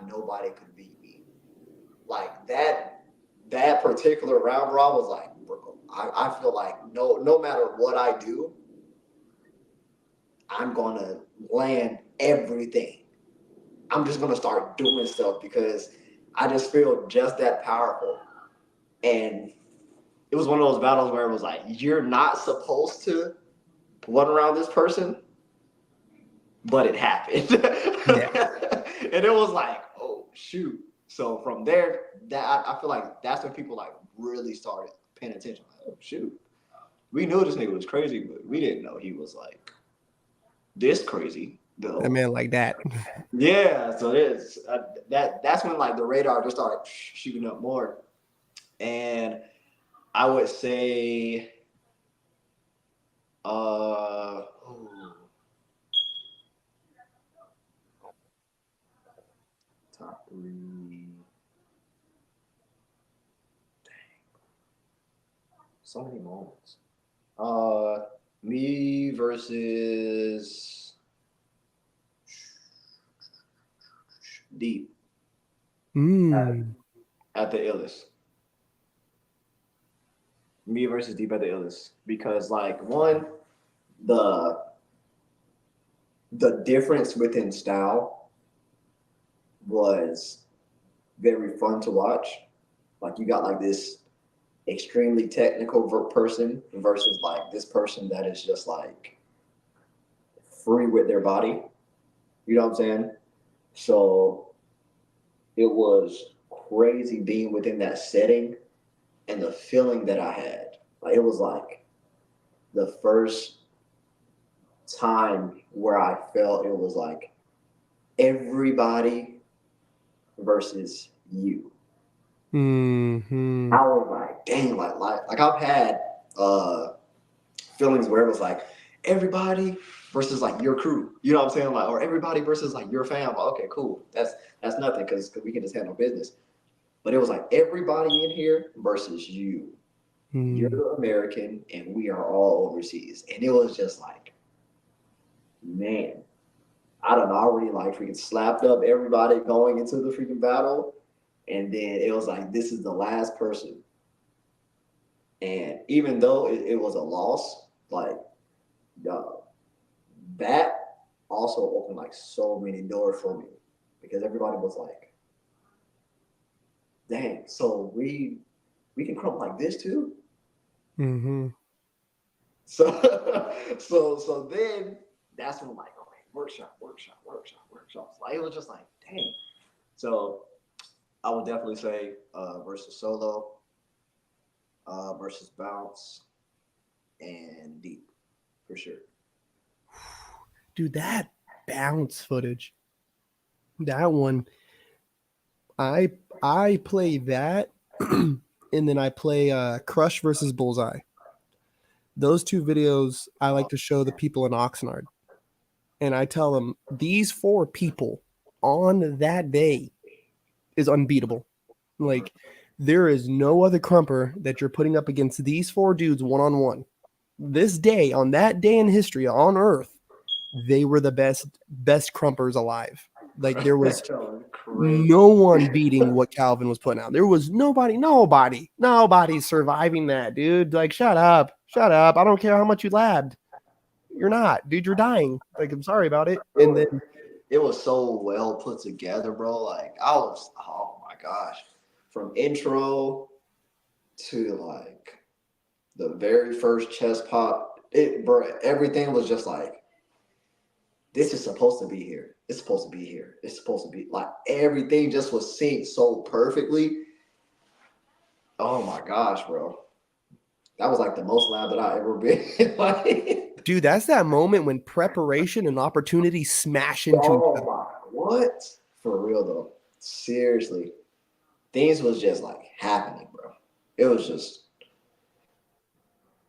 nobody could beat me. Like that particular round, bro, I was like, bro, I feel like no matter what I do, I'm gonna land everything. I'm just gonna start doing stuff because I just feel just that powerful. And it was one of those battles where it was like, you're not supposed to run around this person, but it happened. Yeah. And it was like, oh shoot. So from there, that I feel like that's when people like really started paying attention. Like, oh shoot. We knew this nigga was crazy, but we didn't know he was like this crazy That though. man like that. Yeah, so it's that's when like the radar just started shooting up more, and I would say, ooh, top three, so many moments. Uh, me versus Deep at, Mm. at the illest. Me versus Deep at the illest because like one the the difference within style was very fun to watch. Like you got like this extremely technical person versus like this person that is just like free with their body. You know what I'm saying? So it was crazy being within that setting and the feeling that I had. Like it was like the first time where I felt it was like everybody versus you. Hmm. I was like, dang, like I've had uh feelings where it was like everybody versus like your crew. You know what I'm saying? Like or everybody versus like your fam. Like, okay, cool. That's nothing because we can just handle business. But it was like everybody in here versus you. Mm. You're American and we are all overseas. And it was just like, man, I done already like freaking slapped up everybody going into the freaking battle. And then it was like, this is the last person. And even though it was a loss, like, uh, that also opened like so many doors for me because everybody was like, dang, so we can crump like this too. Hmm. So so then that's when like okay, workshops. Like it was just like, dang. So I would definitely say versus solo, versus bounce and deep for sure. Dude, that bounce footage. That one, I play that, and then I play Crush versus Bullseye. Those two videos I like to show the people in Oxnard, and I tell them these four people on that day is unbeatable. Like there is no other crumper that you're putting up against these four dudes one on one. This day, on that day in history on Earth, they were the best crumpers alive. Like there was no one beating what Calvin was putting out. There was nobody surviving that, dude. Like shut up. I don't care how much you labbed. You're not, dude. You're dying. Like I'm sorry about it. And then It was so well put together, bro. Like I was, oh my gosh, from intro to like the very first chest pop, it, bro, everything was just like, this is supposed to be here. It's supposed to be here. It's supposed to be like everything just was synced so perfectly. Oh my gosh, bro. That was like the most lab that I ever been. Like, dude, that's that moment when preparation and opportunity smash into each oh other. my, what? For real though. Seriously. Things was just like happening, bro. It was just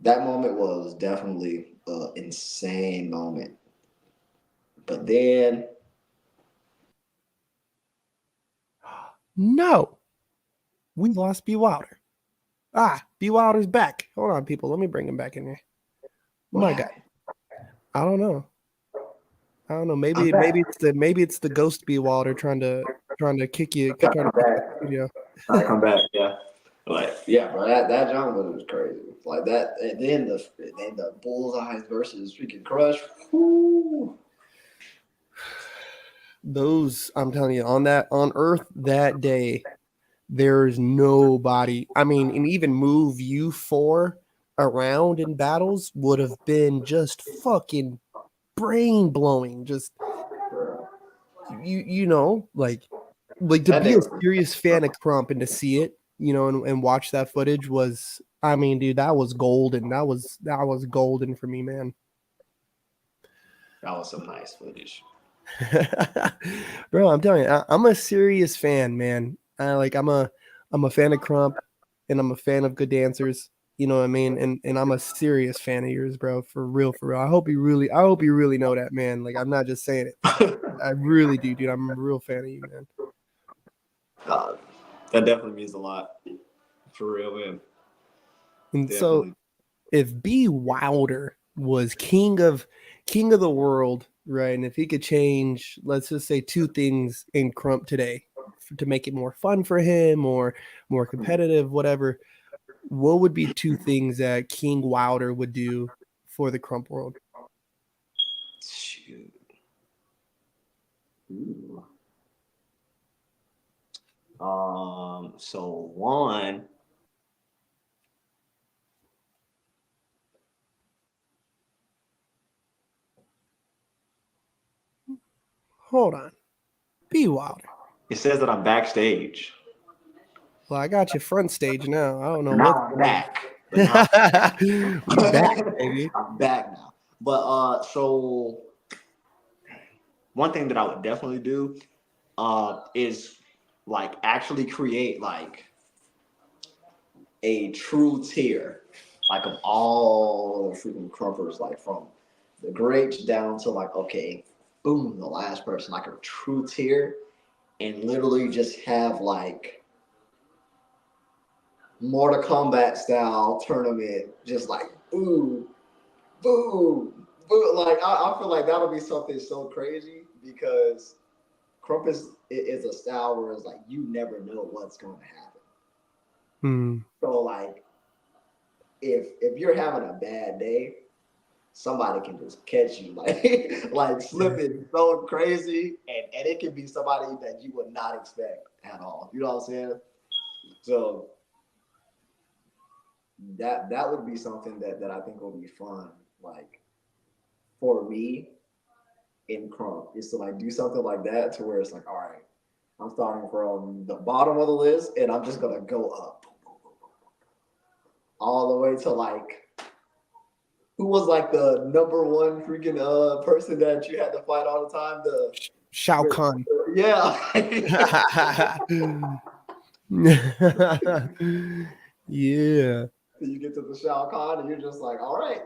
that moment was definitely an insane moment. But then No, we lost B.Wylder. B.Wylder's back. Hold on, people. Let me bring him back in here. what My God. happened? I don't know. I'm Maybe back. maybe it's the ghost B.Wylder trying to kick you, Trying trying to to come kick the back. studio. Trying to come back. Yeah. Like yeah, bro. That John was crazy. Like that. And then the bullseyes versus freaking crush. Whoo. Those, I'm telling you, on Earth that day, there's nobody. I mean, and even move you four around in battles would have been just fucking brain blowing. Just Bro. you know, like to That be day a was serious fan of Crump and to see it, and watch that footage was, I mean, dude, that was golden. That was golden for me, man. that was some nice footage. Bro, I'm telling you, I'm a serious fan, man. I'm a fan of Crump, and I'm a fan of good dancers. You know what I mean? And I'm a serious fan of yours, bro. For real, for real. I hope you really know that, man. Like I'm not just saying it. I really do, dude. I'm a real fan of you, man. uh, that definitely means a lot. For real, man. And so Definitely. if B.Wylder was king of the world, right? And if he could change, let's just say two things in Crump today to make it more fun for him or more competitive, whatever, what would be two things that King Wilder would do for the Crump world? Shoot. Ooh. So one, Hold on. B.Wylder. it says that I'm backstage. Well, I got you front stage now. I don't know what's Now I'm going on. back. But now We back, baby. I'm back now. But so one thing that I would definitely do is like actually create like a true tier, like of all the freaking crumpers, like from the greats down to like okay, boom, the last person, like a true tier, and literally just have like Mortal Kombat style tournament, just like boom, boom, boom. Like I feel like that'll be something so crazy because Crump is a style where it's like you never know what's going to happen. Hmm. So like if you're having a bad day, somebody can just catch you like like slipping so crazy, and it can be somebody that you would not expect at all. You know what I'm saying? So that would be something that I think will be fun. Like for me in Crump is to like do something like that to where it's like, all right, I'm starting from the bottom of the list and I'm just gonna go up all the way to like who was like the number one freaking person that you had to fight all the time? The Shao Kahn. yeah. Yeah. You get to the Shao Kahn and you're just like, all right,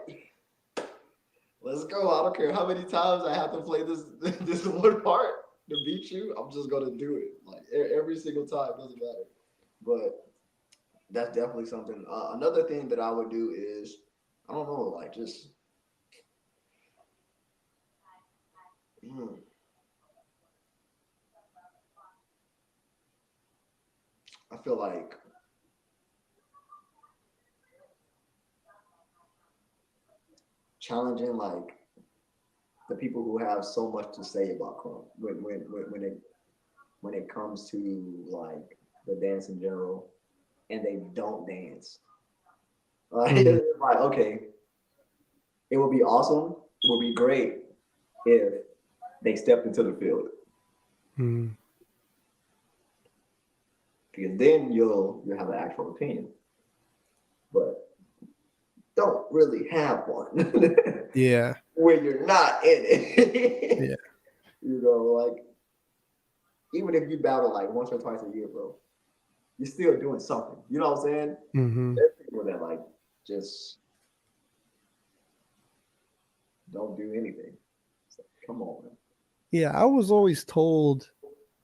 let's go. I don't care how many times I have to play this this one part to beat you. I'm just gonna do it. Like every single time, doesn't matter. But that's definitely something. Another thing that I would do is, I don't know, like just mm, I feel like challenging like the people who have so much to say about krump when it comes to like the dance in general, and they don't dance. Like, Mm, it's like okay, it would be awesome. It would be great if they stepped into the field, mm. because then you'll have an actual opinion, but don't really have one Yeah. when you're not in it. Yeah. You know, like even if you battle like once or twice a year, bro, you're still doing something. You know what I'm saying? Hmm. There's people that like just don't do anything. It's like, come on, man. Yeah. I was always told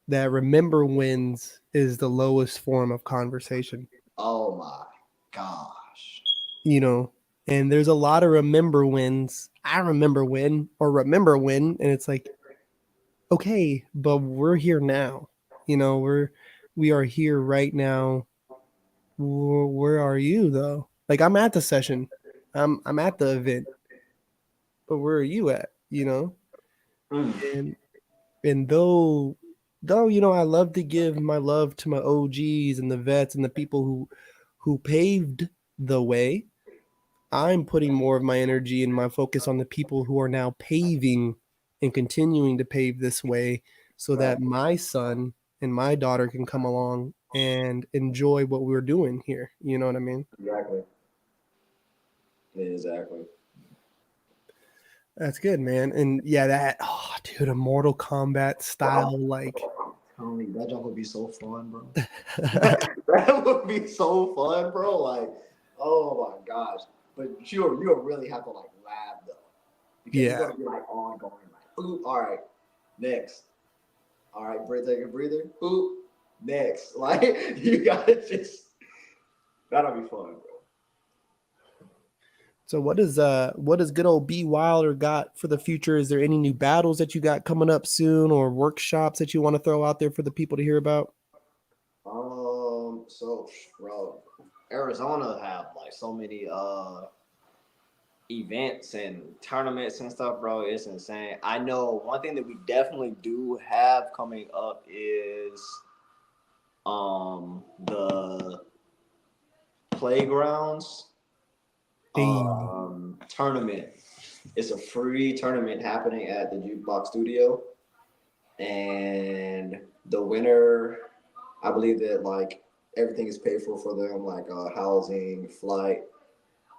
that remember wins is the lowest form of conversation, Oh my gosh. you know, and there's a lot of remember wins. I remember when or remember when, and it's like, okay, but we're here now. You know, we are here right now. Where are you though? Like I'm at the session. I'm at the event, but where are you at? You know? Mm, And and though I love to give my love to my OGs and the vets and the people who paved the way. I'm putting more of my energy and my focus on the people who are now paving and continuing to pave this way so right. that my son and my daughter can come along and enjoy what we're doing here. You know what I mean? Exactly. Exactly. That's good, man. And yeah, that oh dude, a Mortal Kombat Bro, style like I'm telling you, that jump would be so fun, bro. That would be so fun, bro. Like, oh my gosh. But you'll really have to like laugh though. Because you're yeah. gonna be like ongoing, like, boop, all right, next. All right, breathe, take a breather, boop, next. Like you gotta just that'll be fun, bro. So what does good old B.Wylder got for the future? Is there any new battles that you got coming up soon or workshops that you want to throw out there for the people to hear about? So bro, Arizona have like so many events and tournaments and stuff, bro. It's insane. I know one thing that we definitely do have coming up is the playgrounds Hey. tournament. It's a free tournament happening at the Jukebox Studio, and the winner, I believe that like everything is paid for them, like housing, flight,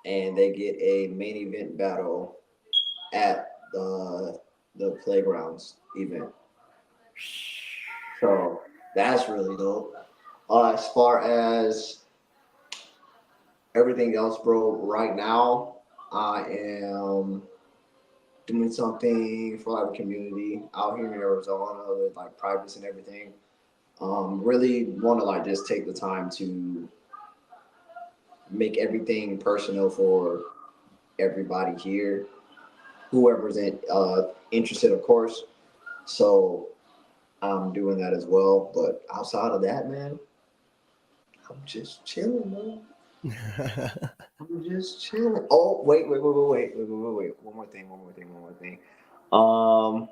and they get a main event battle at the playgrounds event. So that's really dope. As far as everything else, bro, right now I am doing something for like the community out here in Arizona with like privacy and everything. Really want to like just take the time to make everything personal for everybody here, whoever's interested, of course. So I'm doing that as well. But outside of that, man, I'm just chilling, man. I'm just chilling. Oh, wait. One more thing. Um,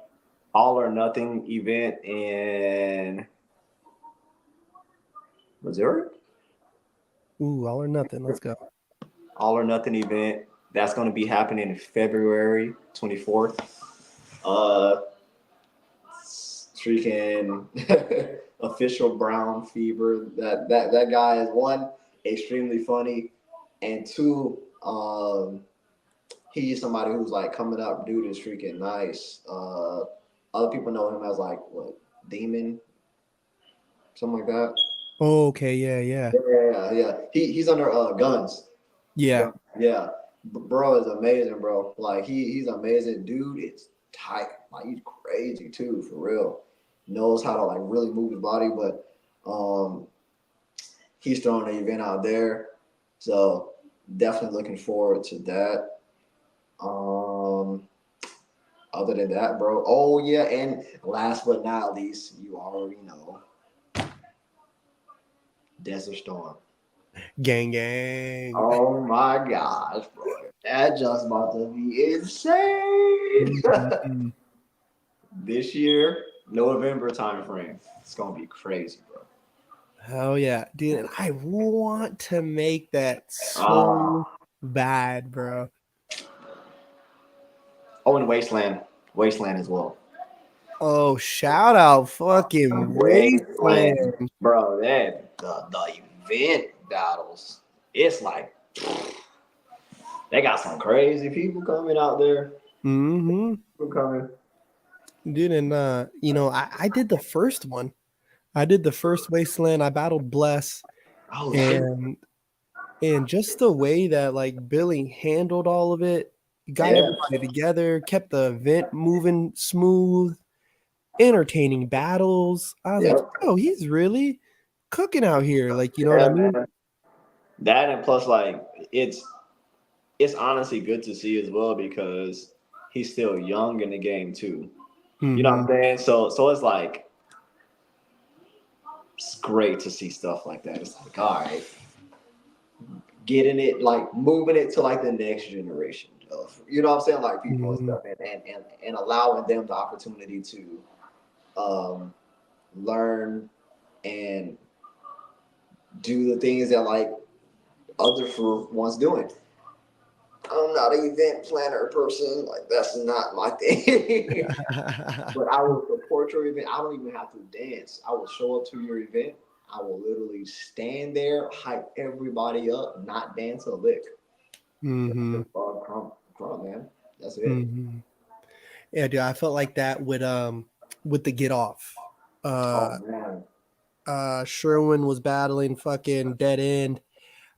All or Nothing event in Missouri. Ooh, all or nothing. Let's go. All or Nothing event that's going to be happening February 24th. Uh, Freaking official Brown Fever. That guy is one extremely funny, and two, he's somebody who's like coming up. Dude is freaking nice. Other people know him as like what Demon, something like that. Oh, okay, yeah, yeah. Yeah. He's under guns. Yeah. Yeah, bro is amazing, bro. Like he's amazing, dude. It's tight. Like he's crazy too, for real. Knows how to like really move his body, but um, he's throwing an event out there, so definitely looking forward to that. Um, other than that, bro. Oh yeah, and last but not least, you already know, Desert Storm. Gang gang. Oh my gosh, bro. That just about to be insane. Mhm. This year, November time frame. It's gonna be crazy, bro. Hell yeah, dude. And I want to make that so Ah, bad, bro. oh, and Wasteland as well. Oh, shout out fucking Wasteland, Wasteland. bro. That the event battles. It's like they got some crazy people coming out there. Mm-hmm. People coming. Dude, and I did the first one. I did the first Wasteland. I battled Bless, Oh shit. and just the way that like Billy handled all of it, got Yeah. everybody together, kept the event moving smooth, entertaining battles. I was like, Yep. oh, he's really cooking out here. Like, you know what I Yeah, mean? man. That and plus, like, it's honestly good to see as well because he's still young in the game too. You know what I'm Mm-hmm. saying? So it's like it's great to see stuff like that. It's like, all right, getting it like moving it to like the next generation of you know what I'm saying, like people and Mm-hmm. stuff, and allowing them the opportunity to um, learn and do the things that like others were once doing. I'm not an event planner person. Like that's not my thing. But I will support your event. I don't even have to dance. I will show up to your event. I will literally stand there, hype everybody up, not dance a lick. Mm-hmm. Just crump, man. That's it. Mm-hmm. Yeah, dude, I felt like that with the get off. Oh Uh man. Sherwin was battling fucking dead end.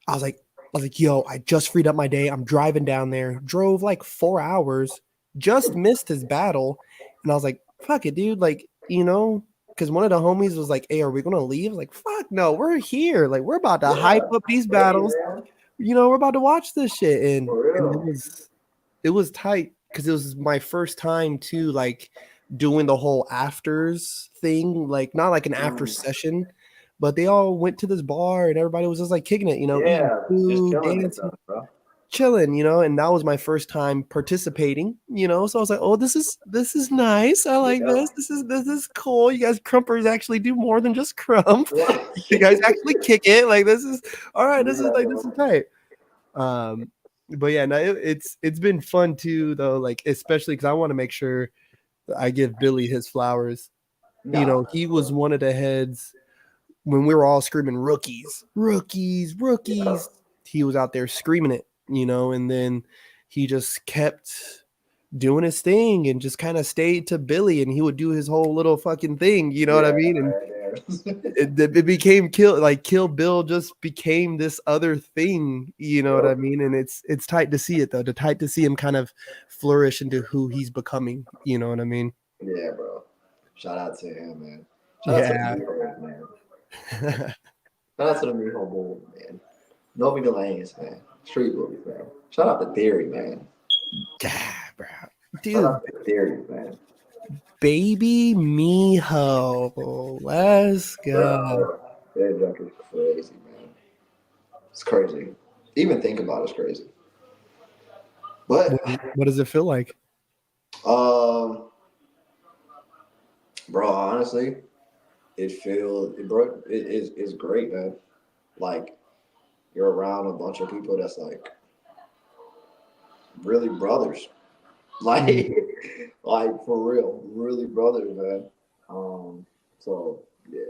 I was like, yo, I just freed up my day. I'm driving down there, drove like 4 hours, just missed his battle. And I was like, fuck it, dude. Like, because one of the homies was like, hey, are we gonna leave? I was like, fuck no, we're here. Like, we're about to hype Yeah. up these Hey battles. man. We're about to watch this shit. And For and real. it was tight because it was my first time too, like doing the whole afters thing, like not like an after Mm. session, but they all went to this bar and everybody was just like kicking it, eating Yeah. Just food, chilling and dancing, stuff, bro. chilling, and that was my first time participating, so I was like, oh, this is nice. I like Yeah. this is cool. You guys crumpers actually do more than just crump. Yeah. You guys actually kick it. Like this is all right. This is Yeah, like this bro. is tight. Um, but yeah, no, it's been fun too, though. Like especially because I want to make sure that I give Billy his flowers. Nah. He was one of the heads when we were all screaming rookies, rookies, Yeah. rookies. He was out there screaming it, and then he just kept doing his thing and just kind of stayed to Billy, and he would do his whole little fucking thing. You know what I Yeah. mean? And Right there. it became Kill Bill just became this other thing, you know what I Yep. mean? And it's tight to see it though, to tight to see him kind of flourish into who he's becoming, you know what I mean? Yeah, bro. Shout out to him, man. Shout out to the Yeah. Migos, man. Shout out to the Miho Bull, man. Novi Delanes, man. Street movies, man. Shout out to Theory, man. Yeah, bro. Shout Dude, out to Theory, man. baby Miho, let's go. Bro, that junk is crazy, man. It's crazy. Even think about it's crazy. But What does it feel like? um, bro, honestly, bro, it is it's great, man. Like you're around a bunch of people that's like really brothers. Mm, Like like for real, really brothers, man. So yeah,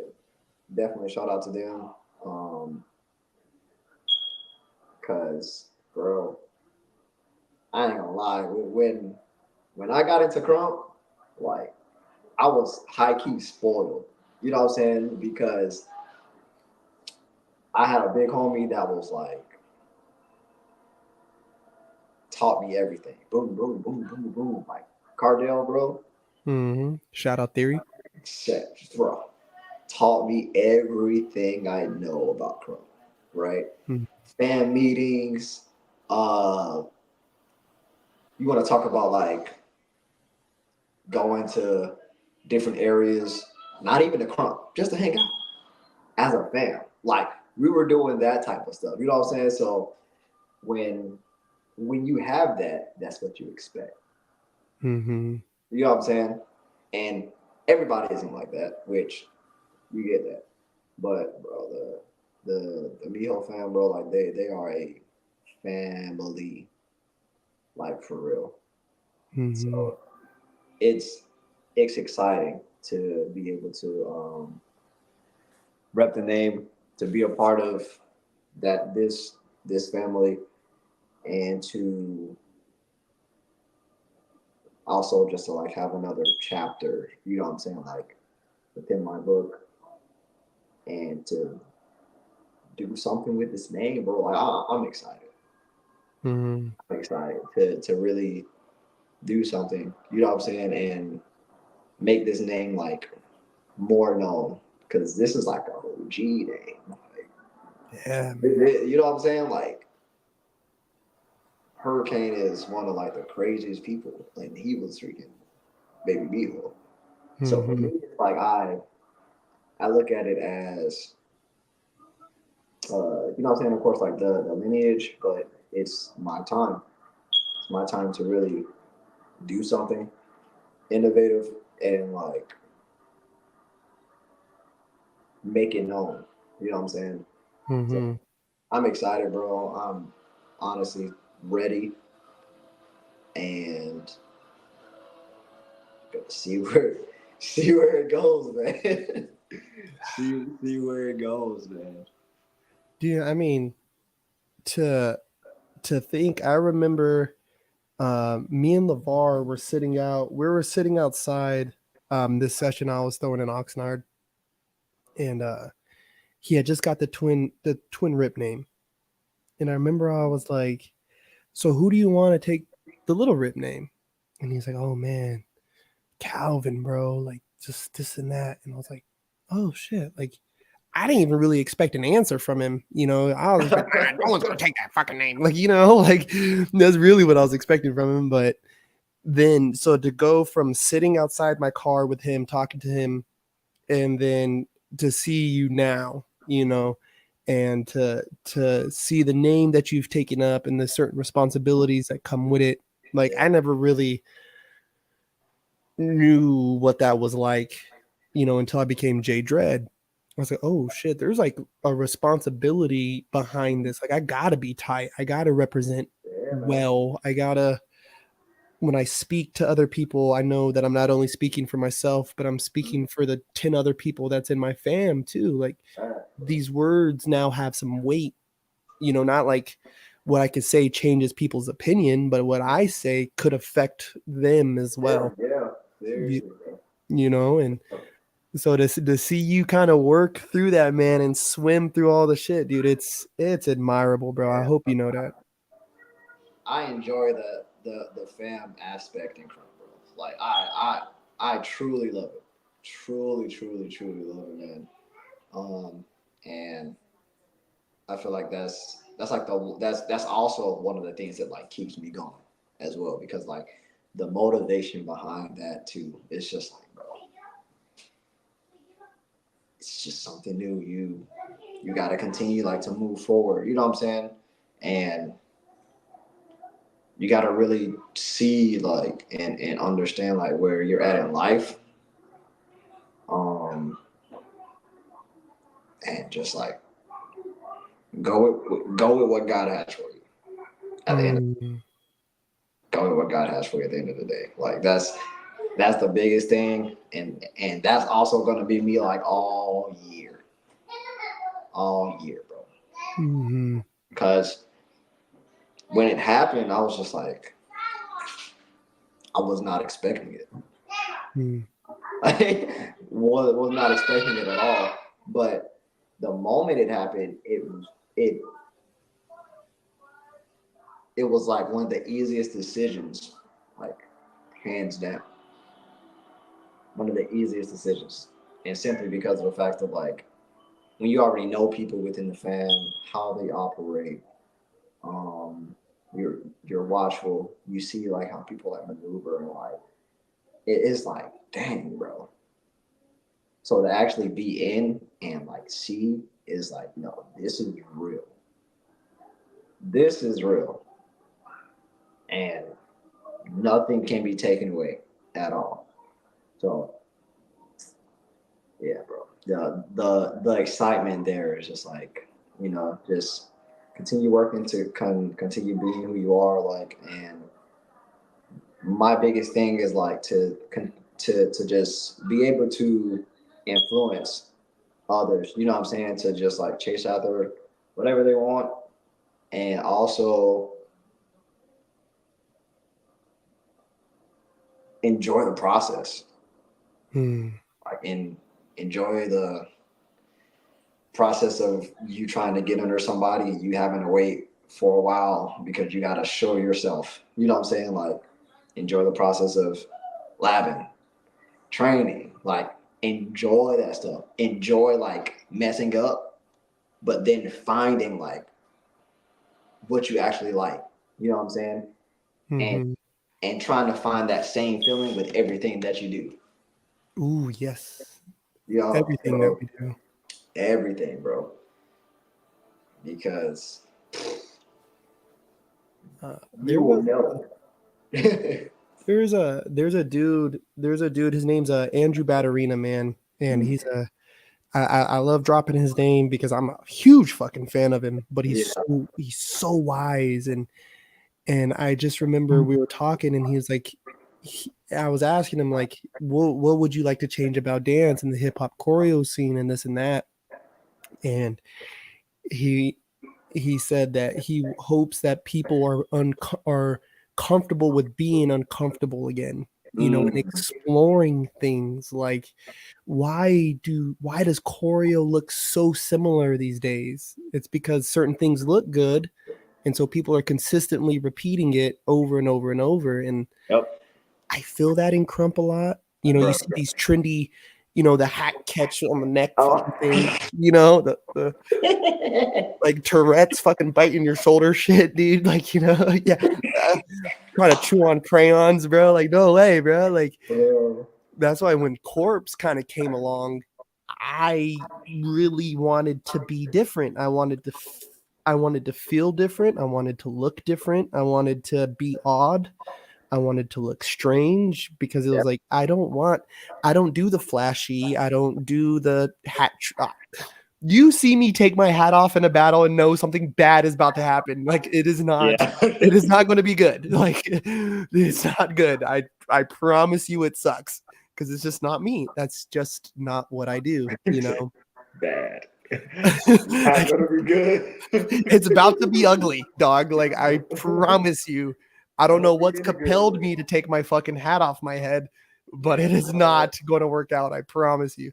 definitely shout out to them. Cause bro, I ain't gonna lie. When I got into krump, like I was high key spoiled. You know what I'm saying? Because I had a big homie that was like taught me everything. Boom, boom, boom, boom, boom. Like Cardell, bro. Shout out Theory. Shit, bro. Taught me everything I know about krump. Right? Mm. Fan meetings. Uh, you want to talk about like going to different areas, not even the krump, just to hang out as a fam. Like we were doing that type of stuff. You know what I'm saying? So when when you have that, that's what you expect. Mm-hmm. You know what I'm saying? And everybody isn't like that, which you get that. But bro, the Miho fam, bro, like they are a family, like for real. Mm-hmm. So it's it's exciting to be able to rep the name, to be a part of that this family, and to also just to like have another chapter. You know what I'm saying? Like within my book, and to do something with this name, bro. Like I'm excited. Mm-hmm. I'm excited to really do something. You know what I'm saying? And make this name like more known because this is like a OG name. Like, Yeah, man. you know what I'm saying? Like Hurricane is one of like the craziest people, and he was freaking baby Beagle. So for Mm-hmm. me, it's like I look at it as you know what I'm saying. Of course, like the lineage, but it's my time. It's my time to really do something innovative and like make it known. You know what I'm saying? So Mm-hmm. I'm excited, bro. I'm honestly ready and see where see where it goes, man. see where it goes, man. Dude, I mean, to to think, I remember me and LeVar were sitting out. We were sitting outside this session I was throwing in Oxnard, and he had just got the twin rip name, and I remember I was like, "So who do you want to take the little rip name?" And he's like, "Oh man, Calvin, bro, like just this and that." And I was like, "Oh shit!" Like I didn't even really expect an answer from him. I was expecting, no one's gonna take that fucking name. Like, like that's really what I was expecting from him. But then, so to go from sitting outside my car with him, talking to him, and then to see you now, and to see the name that you've taken up and the certain responsibilities that come with it. Like, Yeah, I never really knew what that was like, until I became Jay Dredd. I was like, oh shit, there's like a responsibility behind this. Like, I gotta be tight. I gotta represent yeah, man. well. I gotta, when I speak to other people, I know that I'm not only speaking for myself, but I'm speaking for the 10 other people that's in my fam too. Like, these words now have some weight, not like what I could say changes people's opinion, but what I say could affect them as Yeah, well. yeah. You, Seriously, bro. and so to see you kind of work through that, man, and swim through all the shit, dude, it's admirable, bro. I Yeah. hope you know that. I enjoy the fam aspect in Crump, bro. Like I truly love it. Truly, truly, truly love it, man. And I feel like that's like that's also one of the things that like keeps me going as well because like the motivation behind that too. It's just like, bro, it's just something new. You got to continue like to move forward. You know what I'm saying? And you got to really see like and understand like where you're at in life, um, and just like go with what God has for you at the end. Mm, Go with what God has for you at the end of the day. Like that's the biggest thing, and that's also gonna be me like all year, bro. mm-hmm. Because when it happened, I was just like. I was not expecting it. Mm. I was not expecting it at all. But the moment it happened, it it was like one of the easiest decisions, like hands down, one of the easiest decisions, and simply because of the fact of like when you already know people within the fam, how they operate, um, you're watchful, you see like how people like maneuver and like it is like dang, bro. So to actually be in and like see is like no, this is real. This is real, and nothing can be taken away at all. So yeah, bro. The excitement there is just like just continue working to continue being who you are, like. And my biggest thing is like to just be able to influence others. You know what I'm saying? To just like chase after whatever they want, and also enjoy the process. Mm. Like enjoy the process of you trying to get under somebody, you having to wait for a while because you got to show yourself. You know what I'm saying? Like, enjoy the process of labbing, training. Like, enjoy that stuff. Enjoy like messing up, but then finding like what you actually like. You know what I'm saying? And Mm-hmm. and trying to find that same feeling with everything that you do. Ooh, yes. You know, Everything that so we do. everything, bro. Because you There will was know. there's a dude, his name's Andrew Batterina, man, and I love dropping his name because I'm a huge fucking fan of him, but Yeah. he's so wise. And I just remember we were talking and he was like I was asking him like what would you like to change about dance and the hip hop choreo scene and this and that. And he he said that he hopes that people are comfortable with being uncomfortable again, and Mm, exploring things like why does choreo look so similar these days? It's because certain things look good, and so people are consistently repeating it over and over and over. And yep. I feel that in krump a lot. You Bro. see these trendy, the hat catch on the neck Oh. fucking thing, the like Tourette's fucking biting your shoulder shit, dude. Like, yeah, uh, trying to chew on crayons, bro. Like, no way, bro. Like, Bro. that's why when Corpse kind of came along, I really wanted to be different. I wanted to feel different. I wanted to look different. I wanted to be odd. I wanted to look strange because it was Yep. like I don't do the flashy. I don't do the hat. You see me take my hat off in a battle and know something bad is about to happen. Like Yeah. it is not going to be good. Like it's not good. I promise you it sucks because it's just not me. That's just not what I do, Bad. Not gonna be good. It's about to be ugly, dog. Like I promise you. I don't know Don't be what's in a good compelled way. me to take my fucking hat off my head, but it Man, is not going to work out. I promise you.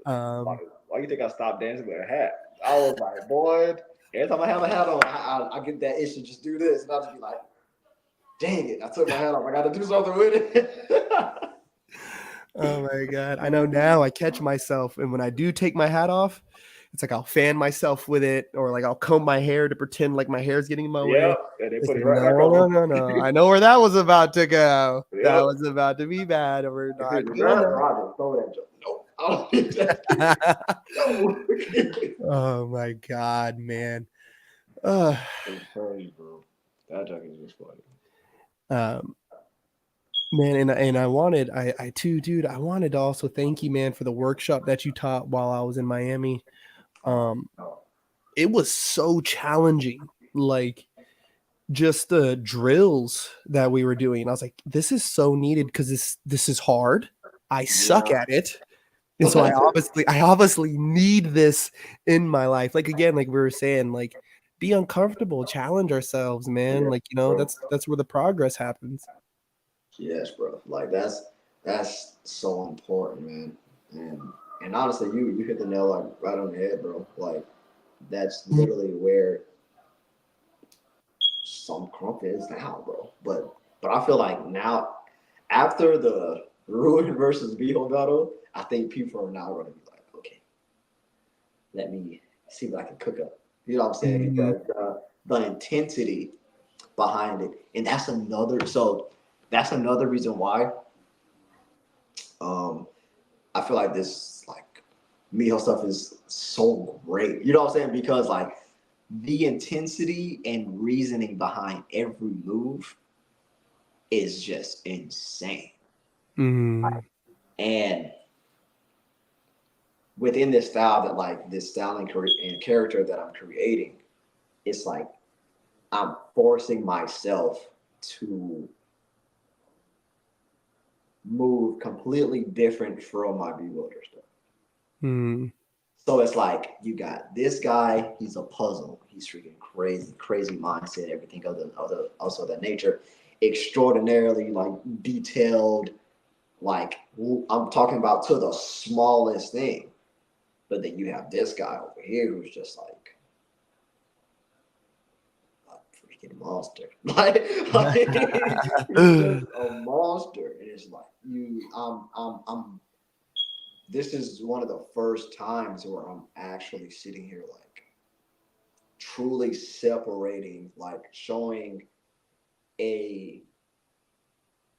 bro. Why, Um, why you think I stopped dancing with a hat? I was like, boy, every time I have a hat on, I get that itch to just do this. And I'll just be like, dang it, I took my hat off. I got to do something with it. oh my god, I know now. I catch myself, and when I do take my hat off, it's like I'll fan myself with it, or like I'll comb my hair to pretend like my hair is getting in my way. Yep. And they It's put like it right back no, no, on. no, no. I know where that was about to go. That Yep. was about to be bad, and we're If not it was that, gonna. or I just throw that joke. Nope. I don't need that. No. Oh my god, man. Uh, I'm telling you, bro. That joke is just funny. um, man, and I wanted, I too, dude. I wanted to also thank you, man, for the workshop that you taught while I was in Miami. Um, No. it was so challenging. Like just the drills that we were doing. I was like, this is so needed because this is hard. I suck Yeah. at it. And so I obviously need this in my life. Like again, like we were saying, like be uncomfortable, challenge ourselves, man. Yeah, Like, bro. that's where the progress happens. Yes, bro. Like that's so important, man. And and honestly, you hit the nail like right on the head, bro. Like that's literally where some crump is now, bro. But I feel like now after the Ruin versus Beho battle, I think people are now going to be like, okay, let me see what I can cook up. You know what I'm saying? Mm-hmm. Because the intensity behind it, and that's another reason why um, I feel like this like Miho stuff is so great. You know what I'm saying? Because like the intensity and reasoning behind every move is just insane. Mm-hmm. And within this style that like this style and character that I'm creating, it's like I'm forcing myself to move completely different from my B.Wylder stuff. Mm-hmm. So it's like you got this guy, he's a puzzle. He's freaking crazy, crazy mindset, everything other also that nature. Extraordinarily like detailed, like I'm talking about to the smallest thing. But then you have this guy over here who's just like a freaking monster. He's just a monster. And it's like I'm this is one of the first times where I'm actually sitting here like truly separating, like showing a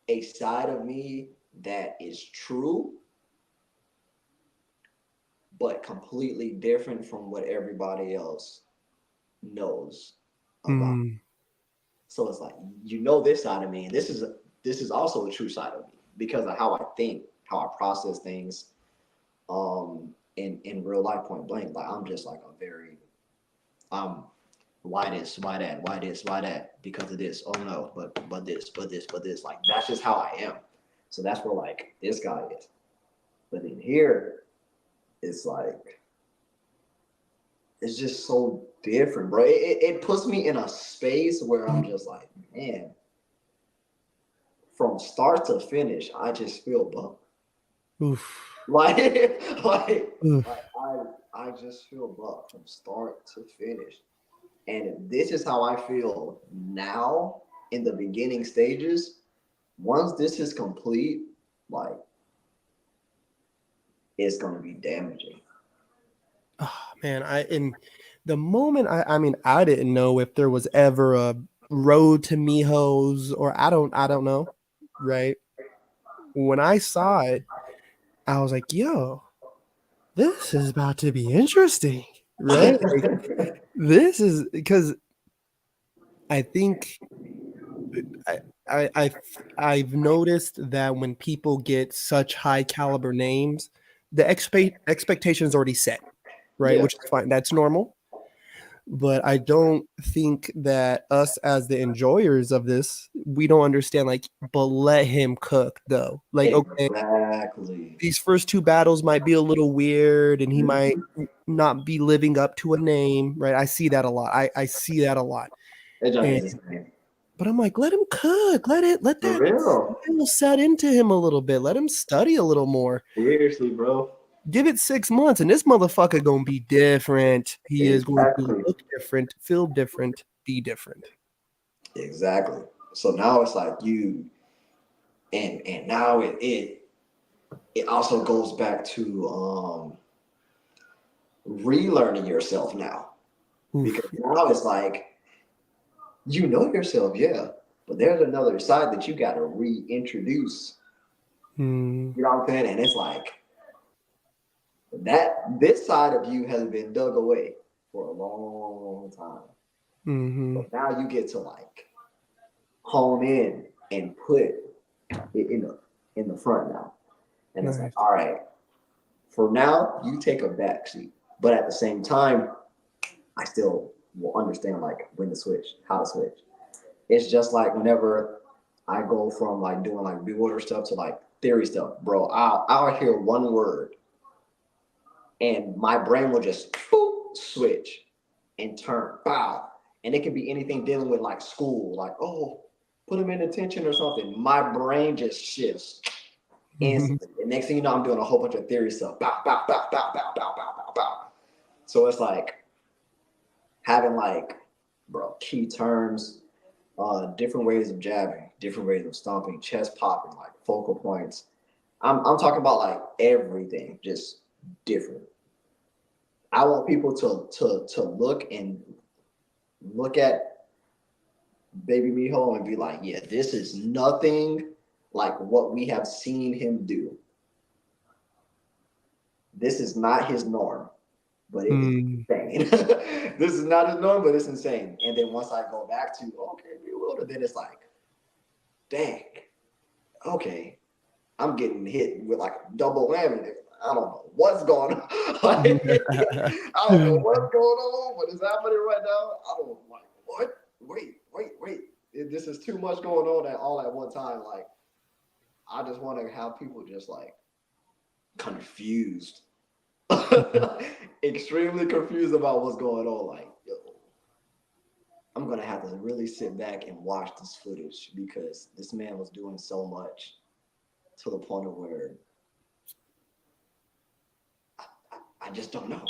a side of me that is true, but completely different from what everybody else knows about. Mm-hmm. So it's like you know this side of me, and this is also a true side of me because of how I think, how I process things, in real life, point blank. Like I'm just like a very why this, why that, why this, why that, because of this. Oh no, but this. Like that's just how I am. So that's where like this guy is. But in here, it's like it's just so different, bro. It puts me in a space where I'm just like, man, from start to finish, I just feel bummed. Oof. Like, like, Oof. like I just feel buff from start to finish. And this is how I feel now in the beginning stages. Once this is complete, like it's gonna be damaging. Oh, man, I in the moment I mean I didn't know if there was ever a road to Miho's or I don't know, right? When I saw it, I was like, yo, this is about to be interesting, right? Like this is because I think I, I I've noticed that when people get such high caliber names, the expectation is already set, right? Yeah, Which is fine. That's normal. But I don't think that us as the enjoyers of this, we don't understand. Like, but let him cook though. Like, okay, exactly. these first two battles might be a little weird, and he might not be living up to a name, right? I see that a lot. I see that a lot. That junk And is insane. but I'm like, let him cook. Let For that real. will set into him a little bit. Let him study a little more. Seriously, bro. Give it 6 months, and this motherfucker gonna be different. He is going to Exactly. look different, feel different, be different. Exactly. So now it's like you and now it also goes back to relearning yourself now. Because Oof. now it's like you know yourself, yeah, but there's another side that you got to reintroduce. Mm, You know what I'm saying? And it's like that this side of you has been dug away for a long time. hmm. But now you get to like hone in and put it in the front now. And it's like, Nice. all right, for now, you take a back seat. But at the same time, I still will understand like when to switch, how to switch. It's just like whenever I go from like doing like B.Wylder stuff to like theory stuff, bro. I'll hear one word and my brain will just boop, switch and turn, bow. And it can be anything dealing with like school, like, oh, put him in attention or something, my brain just shifts instantly. And next thing you know, I'm doing a whole bunch of theory stuff. Bow, bow, bow, bow, bow, bow, bow, bow, bow. So it's like having like, bro, key terms, different ways of jabbing, different ways of stomping, chest popping, like focal points. I'm talking about like everything, just different. I want people to look at baby Miho and be like, yeah, this is nothing like what we have seen him do. This is not his norm, but it is Mm. insane. This is not his norm, but it's insane. And then once I go back to okay, B.Wylder, then it's like, dang, okay, I'm getting hit with like a double whammy. I don't know what's going on. Like, I don't know what's going on, but it's happening right now. I don't like what? Wait. This is too much going on at all at one time. Like, I just want to have people just like confused, extremely confused about what's going on. Like, yo, I'm gonna have to really sit back and watch this footage because this man was doing so much to the point of where I just don't know.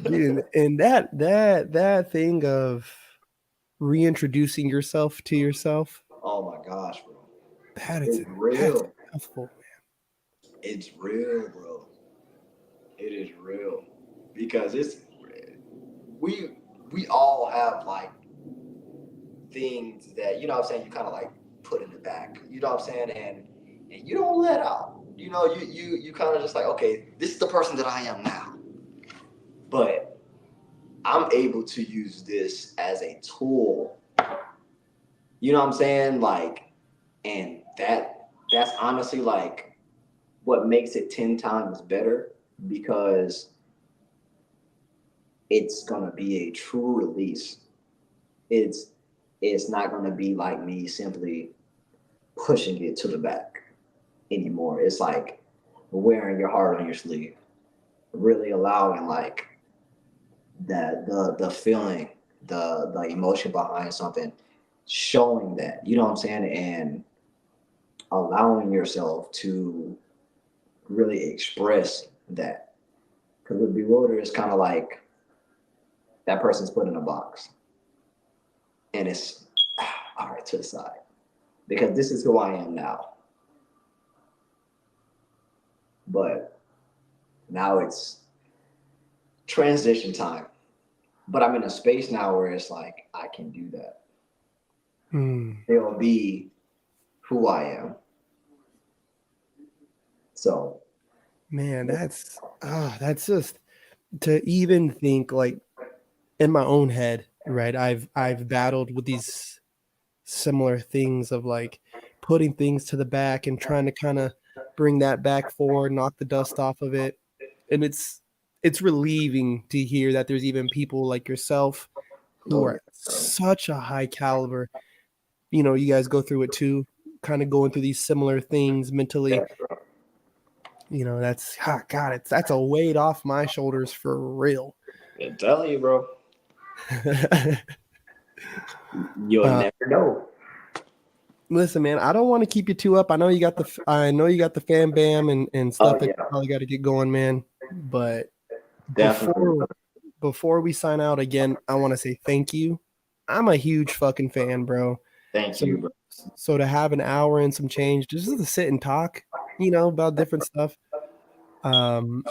Dude, and that thing of reintroducing yourself to yourself, Oh my gosh, bro. that is It's that's real. a mouthful, It's real, bro. It is real. Because it's we we all have like things that, you know what I'm saying, you kind of like put in the back. You know what I'm saying? And you don't let out. You know, you kind of just like, okay, this is the person that I am now. But I'm able to use this as a tool. You know what I'm saying? Like, and that's honestly like what makes it 10 times better because it's gonna be a true release. It's it's not gonna be like me simply pushing it to the back anymore. It's like wearing your heart on your sleeve, really allowing like that the feeling, the emotion behind something, showing that, you know what I'm saying, and allowing yourself to really express that. Because with Bewilder, it's kind of like that person's put in a box and it's all right to the side because this is who I am now. But now it's transition time. But I'm in a space now where it's like I can do that. man. It'll be who I am. So Man, that's just to even think like in my own head, right? I've battled with these similar things of like putting things to the back and trying to kind of bring that back forward, knock the dust off of it. And it's relieving to hear that there's even people like yourself who oh, are such a high caliber. You know, you guys go through it too, kind of going through these similar things mentally. yeah, You know, that's God, that's a weight off my shoulders for real. I'm telling you, bro. You'll uh, never know. Listen, man, I don't want to keep you too up. I know you got the fan bam and Oh stuff that you yeah, probably got to get going, man. But definitely. before we sign out again, I want to say thank you. I'm a huge fucking fan, bro. Thank So you, bro. so to have an hour and some change just to sit and talk, you know, about different stuff, um,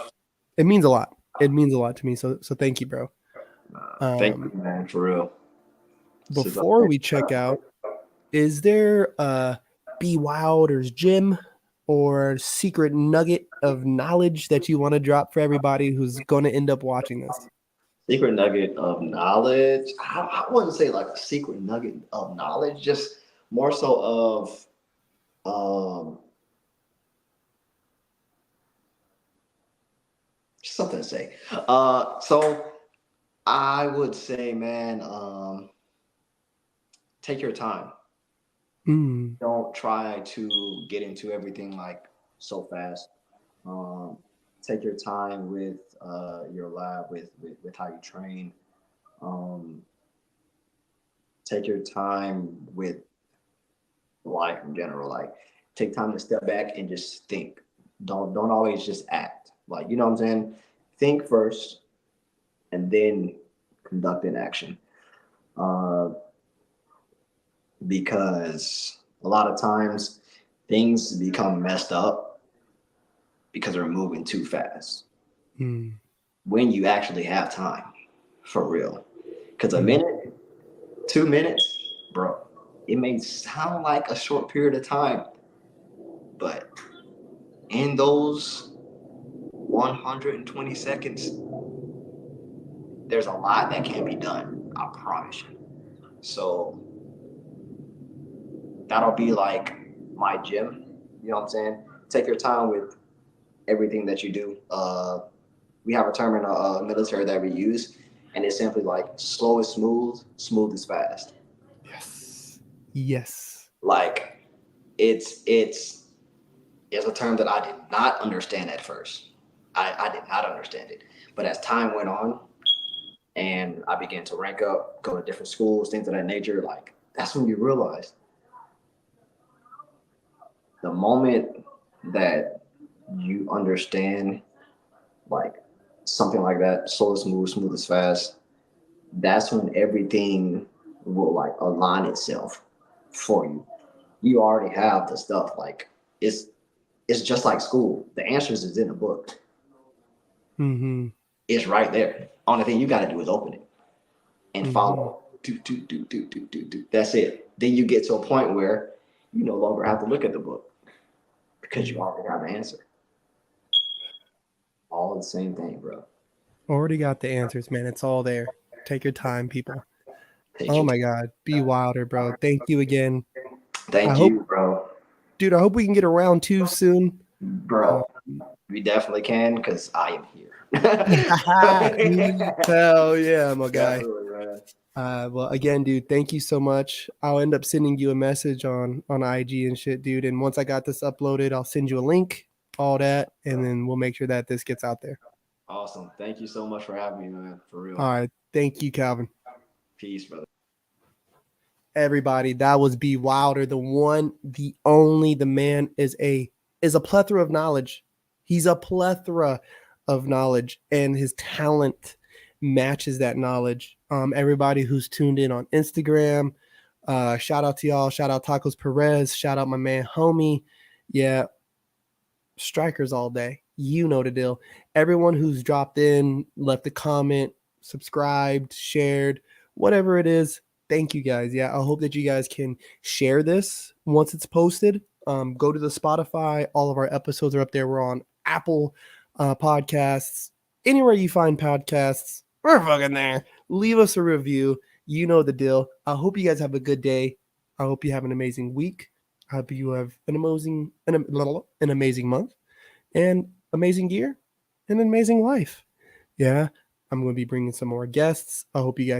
it means a lot. It means a lot to me. So thank you, bro. Thank Um, you, man, for real. This is before we check out, is there a B.Wylder's gym or secret nugget of knowledge that you want to drop for everybody who's going to end up watching this? secret nugget of knowledge. I wouldn't say like a secret nugget of knowledge, just more so of something to say. So I would say, man, take your time. Mm, Don't try to get into everything like so fast. Um, take your time with your lab, with how you train. Um, take your time with life in general. Like take time to step back and just think. Don't always just act. Like you know what I'm saying? Think first and then conduct an action. Uh, because a lot of times things become messed up because we're moving too fast. Mm. When you actually have time, for real. Because a Mm. minute, 2 minutes, bro, it may sound like a short period of time, but in those 120 seconds, there's a lot that can be done. I promise you. So that'll be like my gym. You know what I'm saying? Take your time with everything that you do. We have a term in the military that we use, and it's simply like slow is smooth, smooth is fast. Yes. Yes. Like it's a term that I did not understand at first. I did not understand it, but as time went on, and I began to rank up, go to different schools, things of that nature, like that's when you realize the moment that you understand like something like that, slow is smooth, smooth is fast, that's when everything will like align itself for you. You already have the stuff. Like it's it's just like school. The answers is in the book. Mm-hmm. It's right there. Only thing you got to do is open it and Mm-hmm. follow. Do. That's it. Then you get to a point where you no longer have to look at the book because you Mm. already have the answer. All the same thing, bro. Already got the answers, man. It's all there. Take your time, people. Take Oh your my time. God. B.Wylder, bro. Thank you again. I Thank hope, you, bro. dude, I hope we can get a round two soon. Bro, we definitely can because I am here. Hell yeah, my guy. Definitely, man. Well, again, dude, thank you so much. I'll end up sending you a message on IG and shit, dude. And once I got this uploaded, I'll send you a link, all that, and then we'll make sure that this gets out there. Awesome. Thank you so much for having me, man. For real. All right. Thank you, Calvin. Peace, brother. Everybody, that was B.Wylder, the one, the only. The man is a plethora of knowledge. He's a plethora of knowledge, and his talent matches that knowledge. Everybody who's tuned in on Instagram, shout out to y'all. Shout out Tacos Perez. Shout out my man Homie. Yeah, strikers all day. You know the deal. Everyone who's dropped in, left a comment, subscribed, shared, whatever it is. Thank you guys. Yeah, I hope that you guys can share this once it's posted. Go to the Spotify. All of our episodes are up there. We're on Apple Podcasts. Anywhere you find podcasts, we're fucking there. Leave us a review. You know the deal. I hope you guys have a good day. I hope you have an amazing week. I hope you have an amazing month and amazing year and an amazing life. Yeah, I'm going to be bringing some more guests. I hope you guys